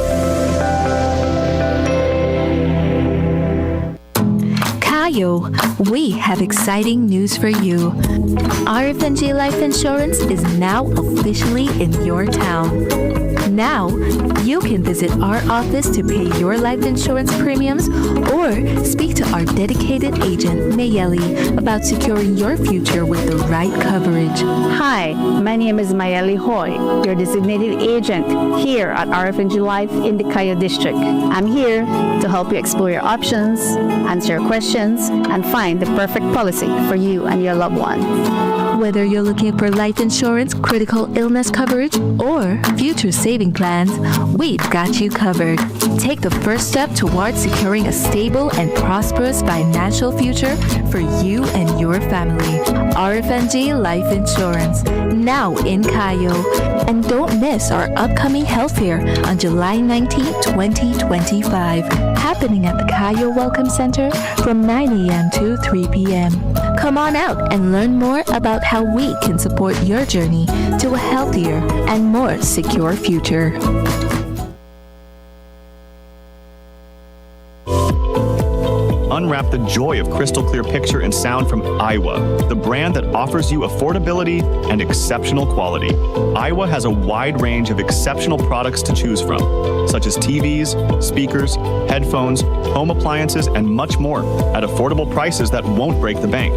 We have exciting news for you. RFNG Life Insurance is now officially in your town. Now, you can visit our office to pay your life insurance premiums or speak to our dedicated agent, Mayeli, about securing your future with the right coverage. Hi, my name is Mayeli Hoy, your designated agent here at RFNG Life in the Cayo District. I'm here to help you explore your options, answer your questions, and find the perfect policy for you and your loved ones. Whether you're looking for life insurance, critical illness coverage, or future saving plans, we've got you covered. Take the first step towards securing a stable and prosperous financial future for you and your family. RFNG Life Insurance, now in Cayo. And don't miss our upcoming health fair on July 19, 2025, happening at the Cayo Welcome Center from 9 a.m. to 3 p.m. Come on out and learn more about how we can support your journey to a healthier and more secure future. Unwrap the joy of crystal clear picture and sound from Iowa, the brand that offers you affordability and exceptional quality. Iowa has a wide range of exceptional products to choose from, such as TVs, speakers, headphones, home appliances, and much more at affordable prices that won't break the bank.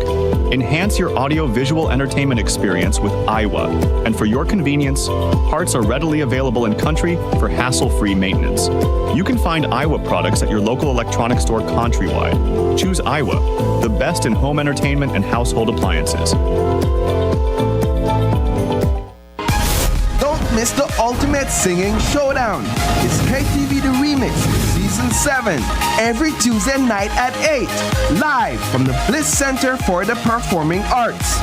Enhance your audio-visual entertainment experience with Iowa, and for your convenience, parts are readily available in country for hassle-free maintenance. You can find Iowa products at your local electronics store countrywide. Choose Iowa, the best in home entertainment and household appliances. Don't miss the ultimate singing showdown. It's KTV The Remix Season 7 every Tuesday night at 8, live from the Bliss Center for the Performing Arts.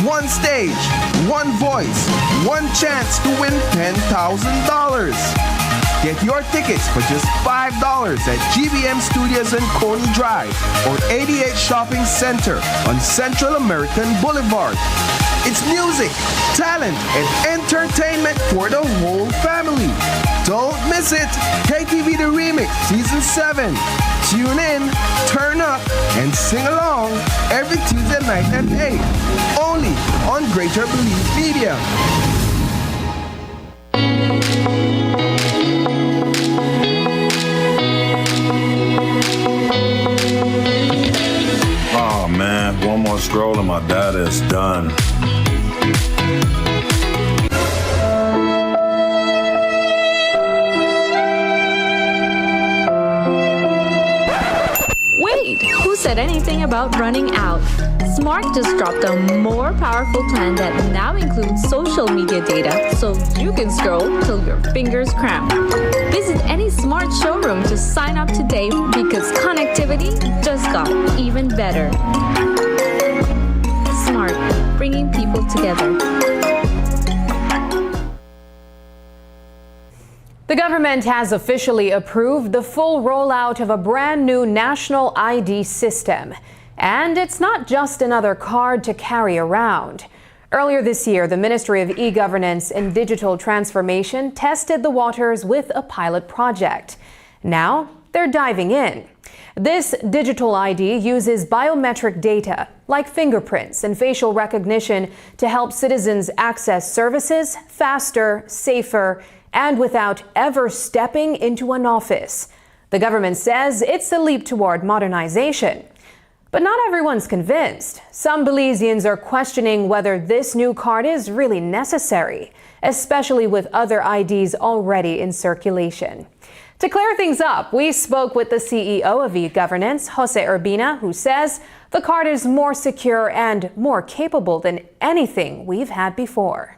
One stage, one voice, one chance to win $10,000. Get your tickets for just $5 at GBM Studios and Coney Drive or 88 Shopping Center on Central American Boulevard. It's music, talent, and entertainment for the whole family. Don't miss it. KTV The Remix Season 7. Tune in, turn up, and sing along every Tuesday night at 8. Only on Greater Believe Media. Oh man, one more stroll and my data is done. Wait, who said anything about running out? Smart just dropped a more powerful plan that now includes social media data so you can scroll till your fingers cramp. Visit any Smart showroom to sign up today because connectivity just got even better. Smart, bringing people together. The government has officially approved the full rollout of a brand new national ID system. And it's not just another card to carry around. Earlier this year, the Ministry of E-Governance and Digital Transformation tested the waters with a pilot project. Now, they're diving in. This digital ID uses biometric data, like fingerprints and facial recognition, to help citizens access services faster, safer, and without ever stepping into an office. The government says it's a leap toward modernization. But not everyone's convinced. Some Belizeans are questioning whether this new card is really necessary, especially with other IDs already in circulation. To clear things up, we spoke with the CEO of e-governance, Jose Urbina, who says the card is more secure and more capable than anything we've had before.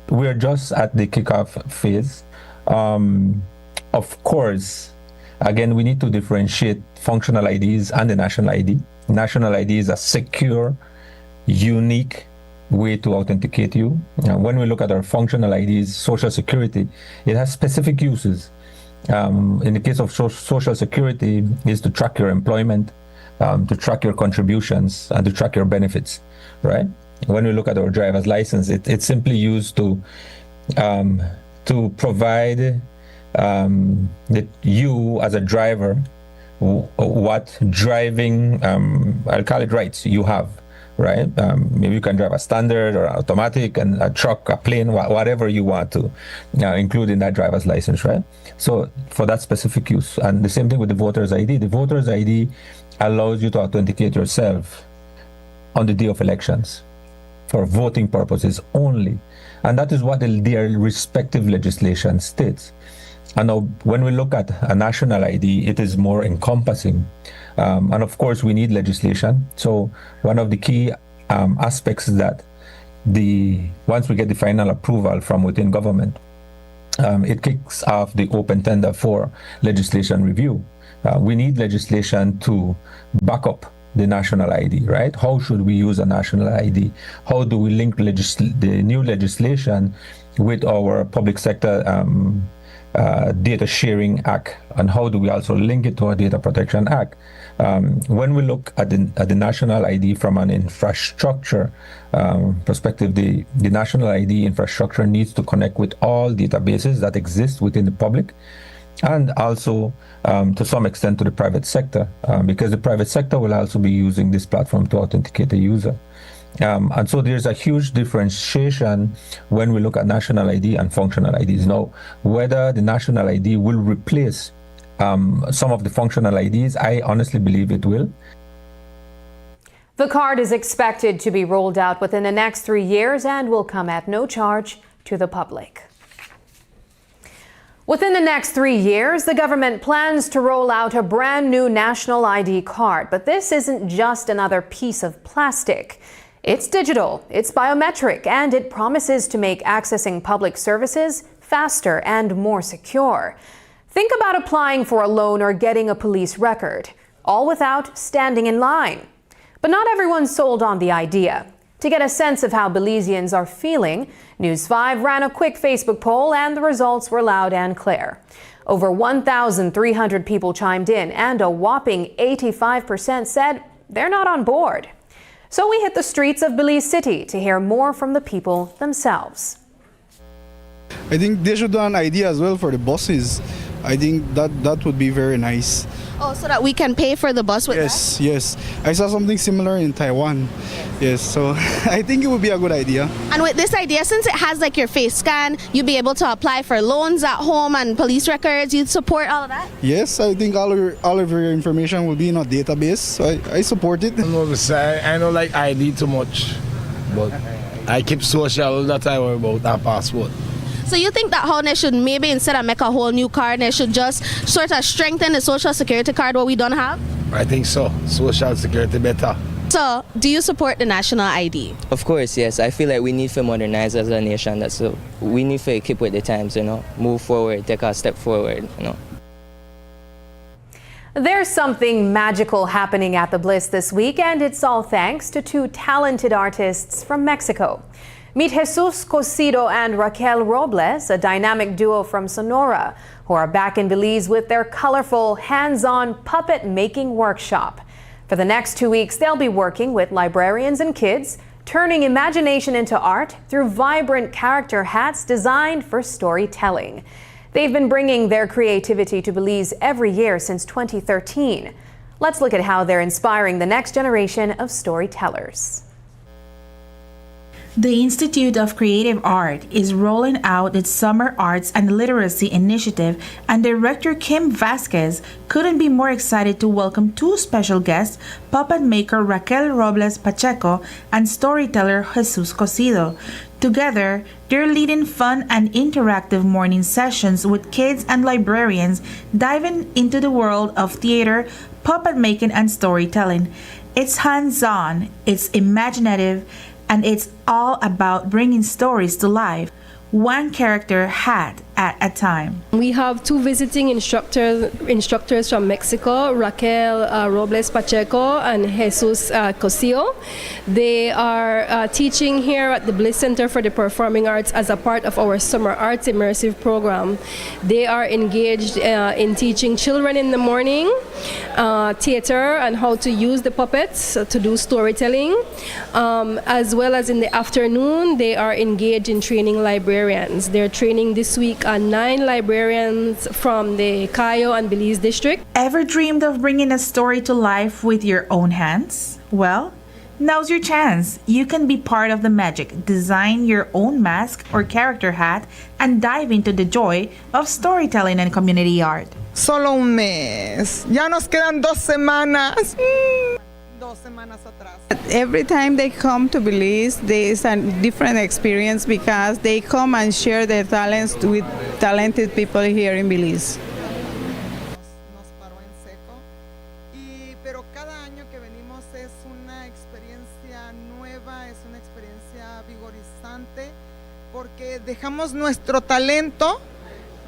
We're just at the kickoff phase. Of course, again, we need to differentiate functional IDs and the national ID. National ID is a secure, unique way to authenticate you. When we look at our functional IDs, Social Security, it has specific uses. In the case of Social Security, is to track your employment, to track your contributions, and to track your benefits, right? When we look at our driver's license, it's simply used to provide that you as a driver what driving I'll call it rights you have, right? Maybe you can drive a standard or automatic and a truck, a plane, whatever you want to include in that driver's license, right? So for that specific use. And the same thing with the voter's ID. The voter's ID allows you to authenticate yourself on the day of elections for voting purposes only. And that is what their respective legislation states. And now, when we look at a national ID, it is more encompassing. And of course, we need legislation. So one of the key aspects is that once we get the final approval from within government, it kicks off the open tender for legislation review. We need legislation to back up the national ID, right? How should we use a national ID? How do we link the new legislation with our public sector Data Sharing Act, and how do we also link it to our Data Protection Act? When we look at the national ID from an infrastructure perspective, the national ID infrastructure needs to connect with all databases that exist within the public, and also to some extent to the private sector, because the private sector will also be using this platform to authenticate the user. And so there's a huge differentiation when we look at national ID and functional IDs. Now, whether the national ID will replace some of the functional IDs, I honestly believe it will. The card is expected to be rolled out within the next 3 years and will come at no charge to the public. Within the next 3 years, the government plans to roll out a brand new national ID card. But this isn't just another piece of plastic. It's digital, it's biometric, and it promises to make accessing public services faster and more secure. Think about applying for a loan or getting a police record, all without standing in line. But not everyone's sold on the idea. To get a sense of how Belizeans are feeling, News 5 ran a quick Facebook poll and the results were loud and clear. Over 1,300 people chimed in and a whopping 85% said they're not on board. So we hit the streets of Belize City to hear more from the people themselves. I think they should do an idea as well for the buses. I think that would be very nice. Oh, so that we can pay for the bus with that? Yes. I saw something similar in Taiwan. Yes, so I think it would be a good idea. And with this idea, since it has like your face scan, you'd be able to apply for loans at home and police records. You'd support all of that? Yes, I think all of your information will be in a database. So I support it. I don't like ID too much, but I keep social that I worry about that passport. So you think that how they should maybe instead of make a whole new card, they should just sort of strengthen the social security card what we don't have? I think so. Social security better. So do you support the national ID? Of course, yes. I feel like we need to modernize as a nation. We need to keep with the times, move forward, take a step forward, There's something magical happening at the Bliss this week, and it's all thanks to two talented artists from Mexico. Meet Jesus Cosido and Raquel Robles, a dynamic duo from Sonora, who are back in Belize with their colorful, hands-on puppet-making workshop. For the next 2 weeks, they'll be working with librarians and kids, turning imagination into art through vibrant character hats designed for storytelling. They've been bringing their creativity to Belize every year since 2013. Let's look at how they're inspiring the next generation of storytellers. The Institute of Creative Art is rolling out its Summer Arts and Literacy Initiative, and Director Kim Vasquez couldn't be more excited to welcome two special guests, puppet maker Raquel Robles Pacheco and storyteller Jesus Cosido. Together, they're leading fun and interactive morning sessions with kids and librarians diving into the world of theater, puppet making, and storytelling. It's hands-on, it's imaginative, and it's all about bringing stories to life, one character hat at a time. We have two visiting instructors from Mexico, Raquel Robles Pacheco and Jesus Cosido. They are teaching here at the Bliss Center for the Performing Arts as a part of our Summer Arts Immersive Program. They are engaged in teaching children in the morning theater and how to use the puppets to do storytelling. As well as in the afternoon, they are engaged in training librarians. They're training this week 9 librarians from the Cayo and Belize district. Ever dreamed of bringing a story to life with your own hands? Well, now's your chance. You can be part of the magic. Design your own mask or character hat and dive into the joy of storytelling and community art. Solo un mes. Ya nos quedan 2 semanas. Every time they come to Belize, there is a different experience because they come and share their talents with talented people here in Belize. Pero cada año que venimos es una experiencia nueva, es una experiencia vigorizante porque dejamos nuestro talento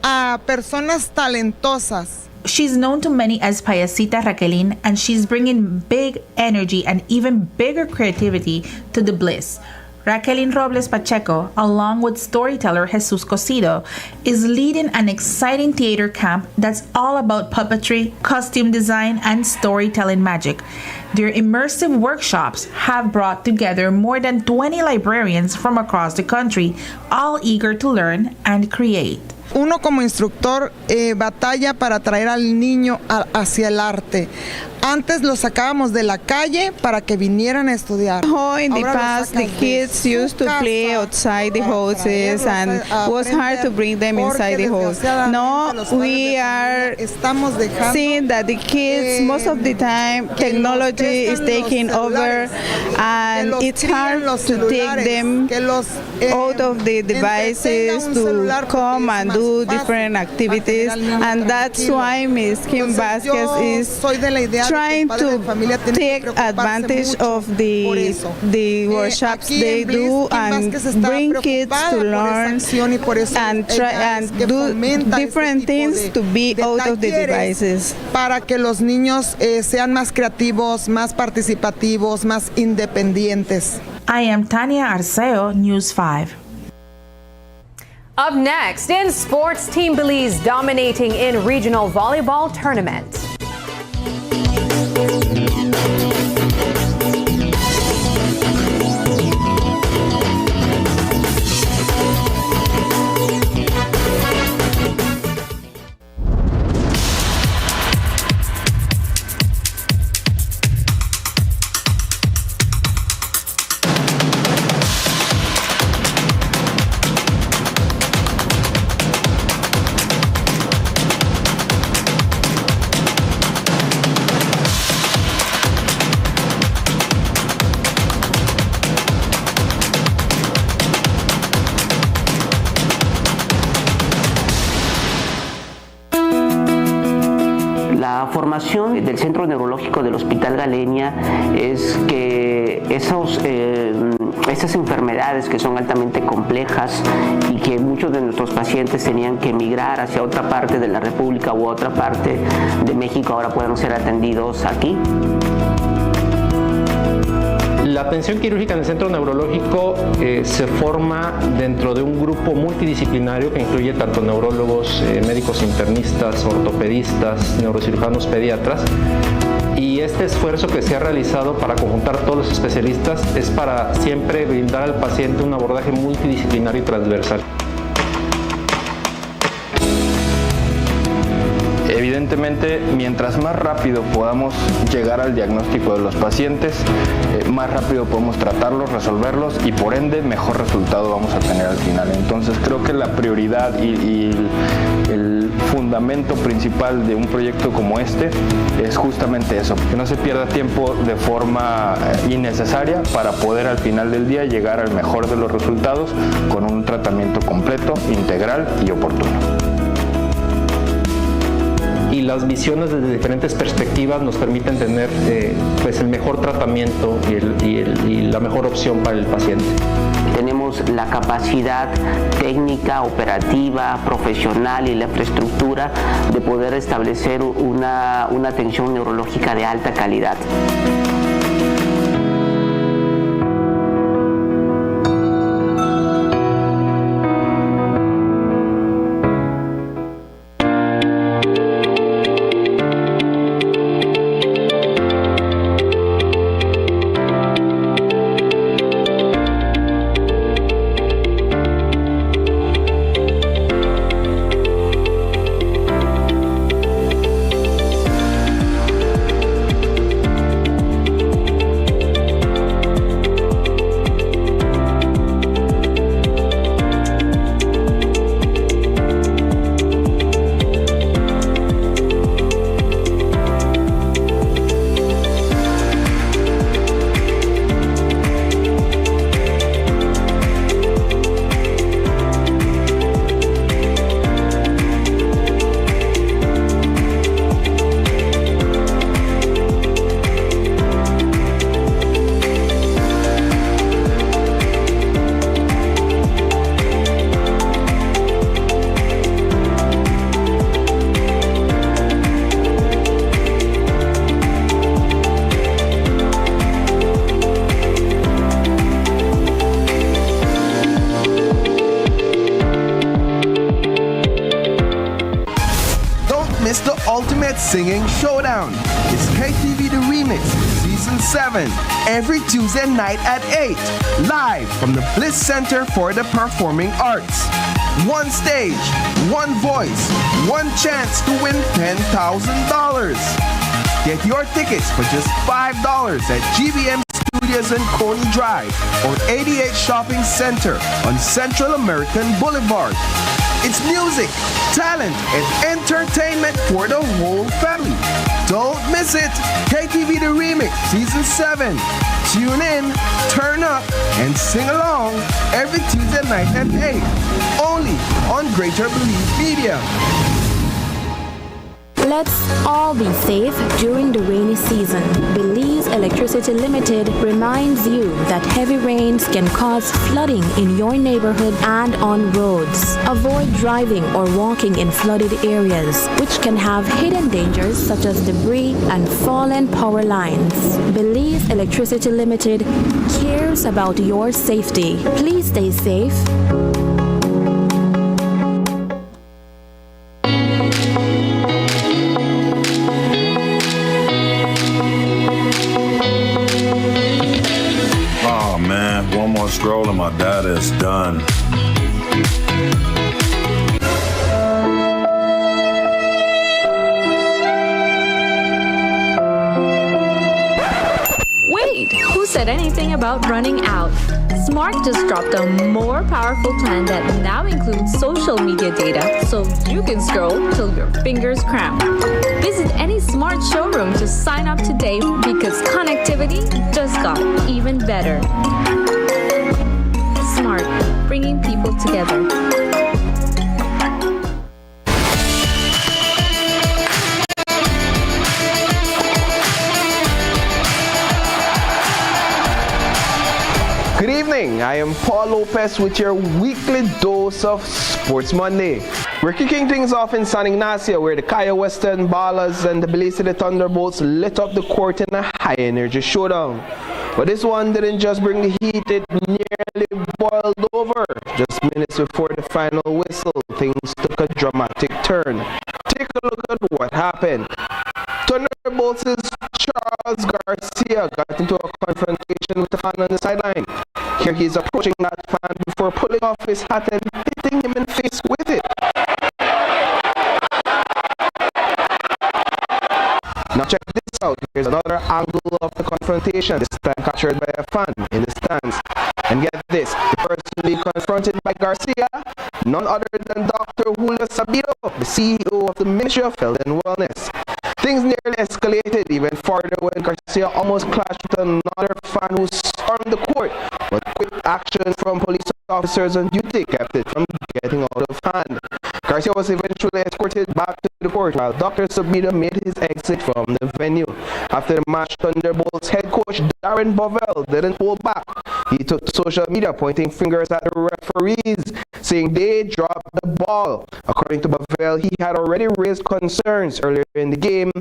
a personas talentosas. She's known to many as Payasita Raquelin, and she's bringing big energy and even bigger creativity to the Bliss. Raquelin Robles Pacheco, along with storyteller Jesus Cosido, is leading an exciting theater camp that's all about puppetry, costume design, and storytelling magic. Their immersive workshops have brought together more than 20 librarians from across the country, all eager to learn and create. Uno como instructor batalla para traer al niño hacia el arte. Antes los sacábamos de la calle para que vinieran a estudiar. In the past, the kids used to play outside the houses and it was hard to bring them inside the house. Now we are seeing that the kids, most of the time, technology is taking over and it's hard to take them out of the devices to come and do different activities, and that's why Ms. Kim Vasquez is trying to take advantage of the workshops they do and bring kids to learn and try and do different things to be out of the devices. Para que los niños sean más creativos, más participativos, más independientes. I am Tania Arceo, News 5. Up next, in sports, Team Belize dominating in regional volleyball tournament. La formación del Centro Neurológico del Hospital Galenia es que esas enfermedades que son altamente complejas y que muchos de nuestros pacientes tenían que emigrar hacia otra parte de la República u otra parte de México ahora puedan ser atendidos aquí. La atención quirúrgica en el centro neurológico se forma dentro de un grupo multidisciplinario que incluye tanto neurólogos, médicos internistas, ortopedistas, neurocirujanos, pediatras. Y este esfuerzo que se ha realizado para conjuntar a todos los especialistas es para siempre brindar al paciente un abordaje multidisciplinario y transversal. Evidentemente, mientras más rápido podamos llegar al diagnóstico de los pacientes, más rápido podemos tratarlos, resolverlos y por ende mejor resultado vamos a tener al final. Entonces creo que la prioridad y el fundamento principal de un proyecto como este es justamente eso, que no se pierda tiempo de forma innecesaria para poder al final del día llegar al mejor de los resultados con un tratamiento completo, integral y oportuno. Y las visiones desde diferentes perspectivas nos permiten tener pues el mejor tratamiento y la mejor opción para el paciente. Tenemos la capacidad técnica, operativa, profesional y la infraestructura de poder establecer una atención neurológica de alta calidad. Miss the Ultimate Singing Showdown. It's KTV The Remix, Season 7, every Tuesday night at 8, live from the Bliss Center for the Performing Arts. One stage, one voice, one chance to win $10,000. Get your tickets for just $5 at GBM Studios and Coney Drive or 88 Shopping Center on Central American Boulevard. It's music, talent, and entertainment for the whole family. Don't miss it. KTV The Remix, Season 7. Tune in, turn up, and sing along every Tuesday night at 8. Only on Greater Belize Media. Let's all be safe during the rainy season. Belize Electricity Limited reminds you that heavy rains can cause flooding in your neighborhood and on roads. Avoid driving or walking in flooded areas, which can have hidden dangers such as debris and fallen power lines. Belize Electricity Limited cares about your safety. Please stay safe. Oh man, one more stroll and my data is done. Wait, who said anything about running out? Smart just dropped a more powerful plan that now includes social media data, so you can scroll till your fingers cramp. Visit any Smart showroom to sign up today because connectivity just got even better. Smart, bringing people together. Good evening, I am Paul Lopez with your weekly dose of Sports Monday. We're kicking things off in San Ignacio where the Kaya Western Ballers and the Belize City Thunderbolts lit up the court in a high-energy showdown. But this one didn't just bring the heat, it nearly boiled over. Just minutes before the final whistle, things took a dramatic turn. Take a look at what happened. Thunderbolts' Charles Garcia got into a confrontation with a fan on the sideline. Here he is approaching that fan before pulling off his hat and hitting him in the face with it. Now check this out. Here's another angle of the confrontation, this time captured by a fan in the stands. And get this, the person being confronted by Garcia, none other than Dr. Julio Sabino, the CEO of the Ministry of Health and Wellness. Things nearly escalated even further when Garcia almost clashed with another fan who stormed the court, but quick action from police officers on duty kept it from getting out of hand. Garcia was eventually escorted back to the court while Dr. Sabino made his exit from the venue. After the match, Thunderbolts head coach Darren Bovell didn't hold back. He took to social media pointing fingers at the referees, saying they dropped the ball. According to Bovell, he had already raised concerns earlier in the game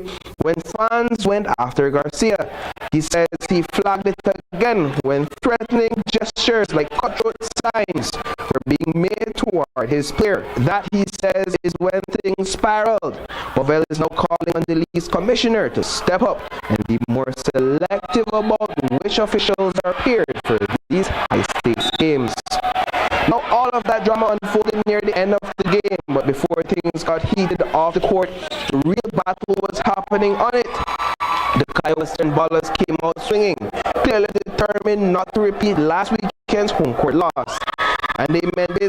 when fans went after Garcia. He says he flagged it again when threatening gestures like cutthroat signs were being made toward his player. That, he says, is when things spiraled. Bovell is now calling on the league's commissioner to step up and be more selective about which officials are paired for these high-stakes games. Now all of that drama unfolded near the end of the game, but before things got heated off the court, the real battle was happening on it. The Kaya Western Ballers came out swinging, clearly determined not to repeat last weekend's home court loss. And they meant business.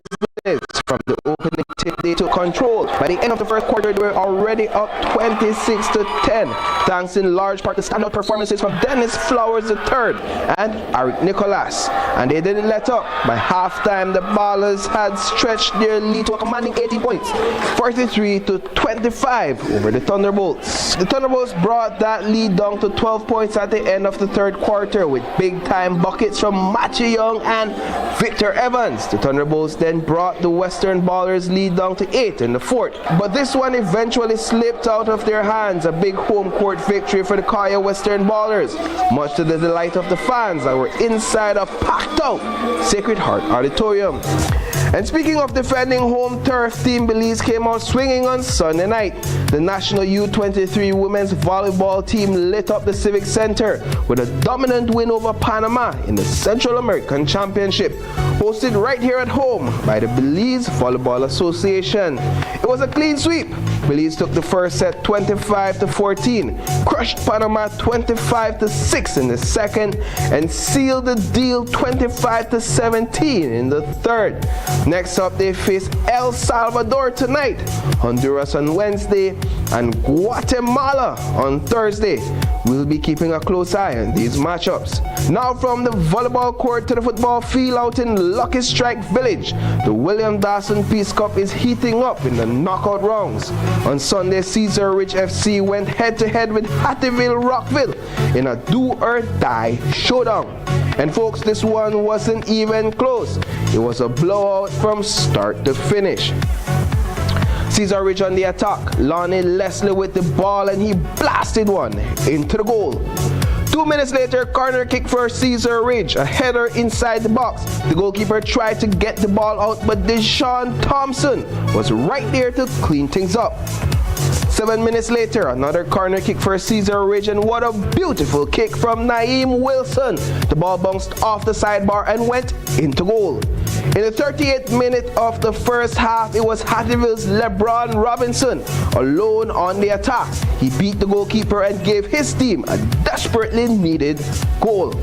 From the opening tip, they took control. By the end of the first quarter, they were already up 26-10, thanks in large part to standout performances from Dennis Flowers III and Eric Nicolas. And they didn't let up. By halftime, the Ballers had stretched their lead to a commanding 80 points, 43-25 over the Thunderbolts. The Thunderbolts brought that lead down to 12 points at the end of the third quarter with big-time buckets from Matthew Young and Victor Evans. The Thunderbolts then brought the Western Ballers lead down to 8 in the fourth. But this one eventually slipped out of their hands, a big home court victory for the Kaya Western Ballers, much to the delight of the fans that were inside a packed-out Sacred Heart Auditorium. And speaking of defending home turf, Team Belize came out swinging on Sunday night. The National U23 women's volleyball team lit up the Civic Center with a dominant win over Panama in the Central American Championship, hosted right here at home by the Belize Volleyball Association. It was a clean sweep. Belize took the first set 25-14, crushed Panama 25-6 in the second, and sealed the deal 25-17 in the third. Next up, they face El Salvador tonight, Honduras on Wednesday, and Guatemala on Thursday. We'll be keeping a close eye on these matchups. Now from the volleyball court to the football field out in Lucky Strike Village, the William Dawson Peace Cup is heating up in the knockout rounds. On Sunday, Cesar Ridge FC went head-to-head with Hattieville Rockville in a do-or-die showdown. And folks, this one wasn't even close. It was a blowout from start to finish. Cesar Ridge on the attack. Lonnie Leslie with the ball, and he blasted one into the goal. 2 minutes later, corner kick for Cesar Ridge, a header inside the box. The goalkeeper tried to get the ball out, but Deshaun Thompson was right there to clean things up. 7 minutes later, another corner kick for Cesar Ridge, and what a beautiful kick from Naeem Wilson. The ball bounced off the sidebar and went into goal. In the 38th minute of the first half, it was Hattieville's LeBron Robinson alone on the attack. He beat the goalkeeper and gave his team a desperately needed goal.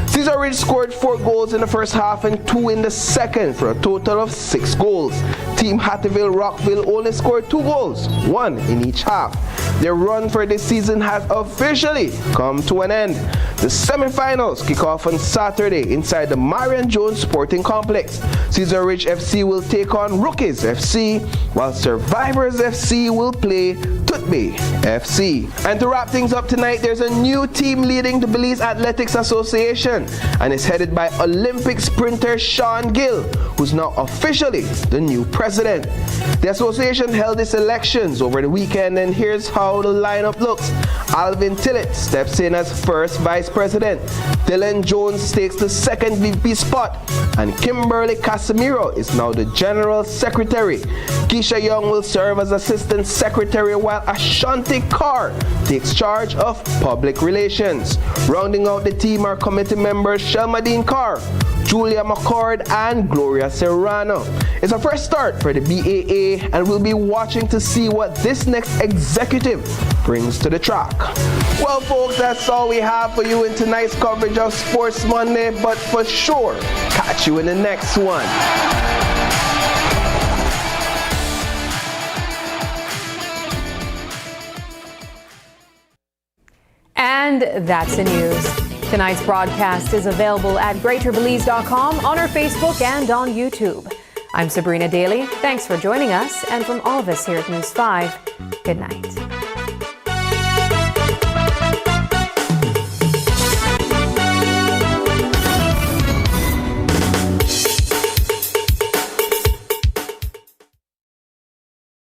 Cesar Ridge scored 4 goals in the first half and 2 in the second for a total of 6 goals. Team Hattieville Rockville only scored 2 goals, 1 in each half. Their run for this season has officially come to an end. The semi-finals kick off on Saturday inside the Marion Jones Sporting Complex. Cesar Ridge FC will take on Rookies FC, while Survivors FC will play Tutbe FC. And to wrap things up tonight, there's a new team leading the Belize Athletics Association, and it's headed by Olympic sprinter Sean Gill, who's now officially the new president. The association held its elections over the weekend, and here's how the lineup looks. Alvin Tillett steps in as first vice president. Dylan Jones takes the second VP spot, and Kimberly Casimiro is now the general secretary. Keisha Young will serve as assistant secretary, while Ashanti Carr takes charge of public relations. Rounding out the team are committee members Shelmadine Carr, Julia McCord, and Gloria Serrano. It's a fresh start for the BAA, and we'll be watching to see what this next executive brings to the track. Well, folks, that's all we have for you in tonight's coverage of Sports Monday, but for sure, catch you in the next one. And that's the news. Tonight's broadcast is available at greaterbelize.com, on our Facebook, and on YouTube. I'm Sabrina Daly. Thanks for joining us, and from all of us here at News 5, good night.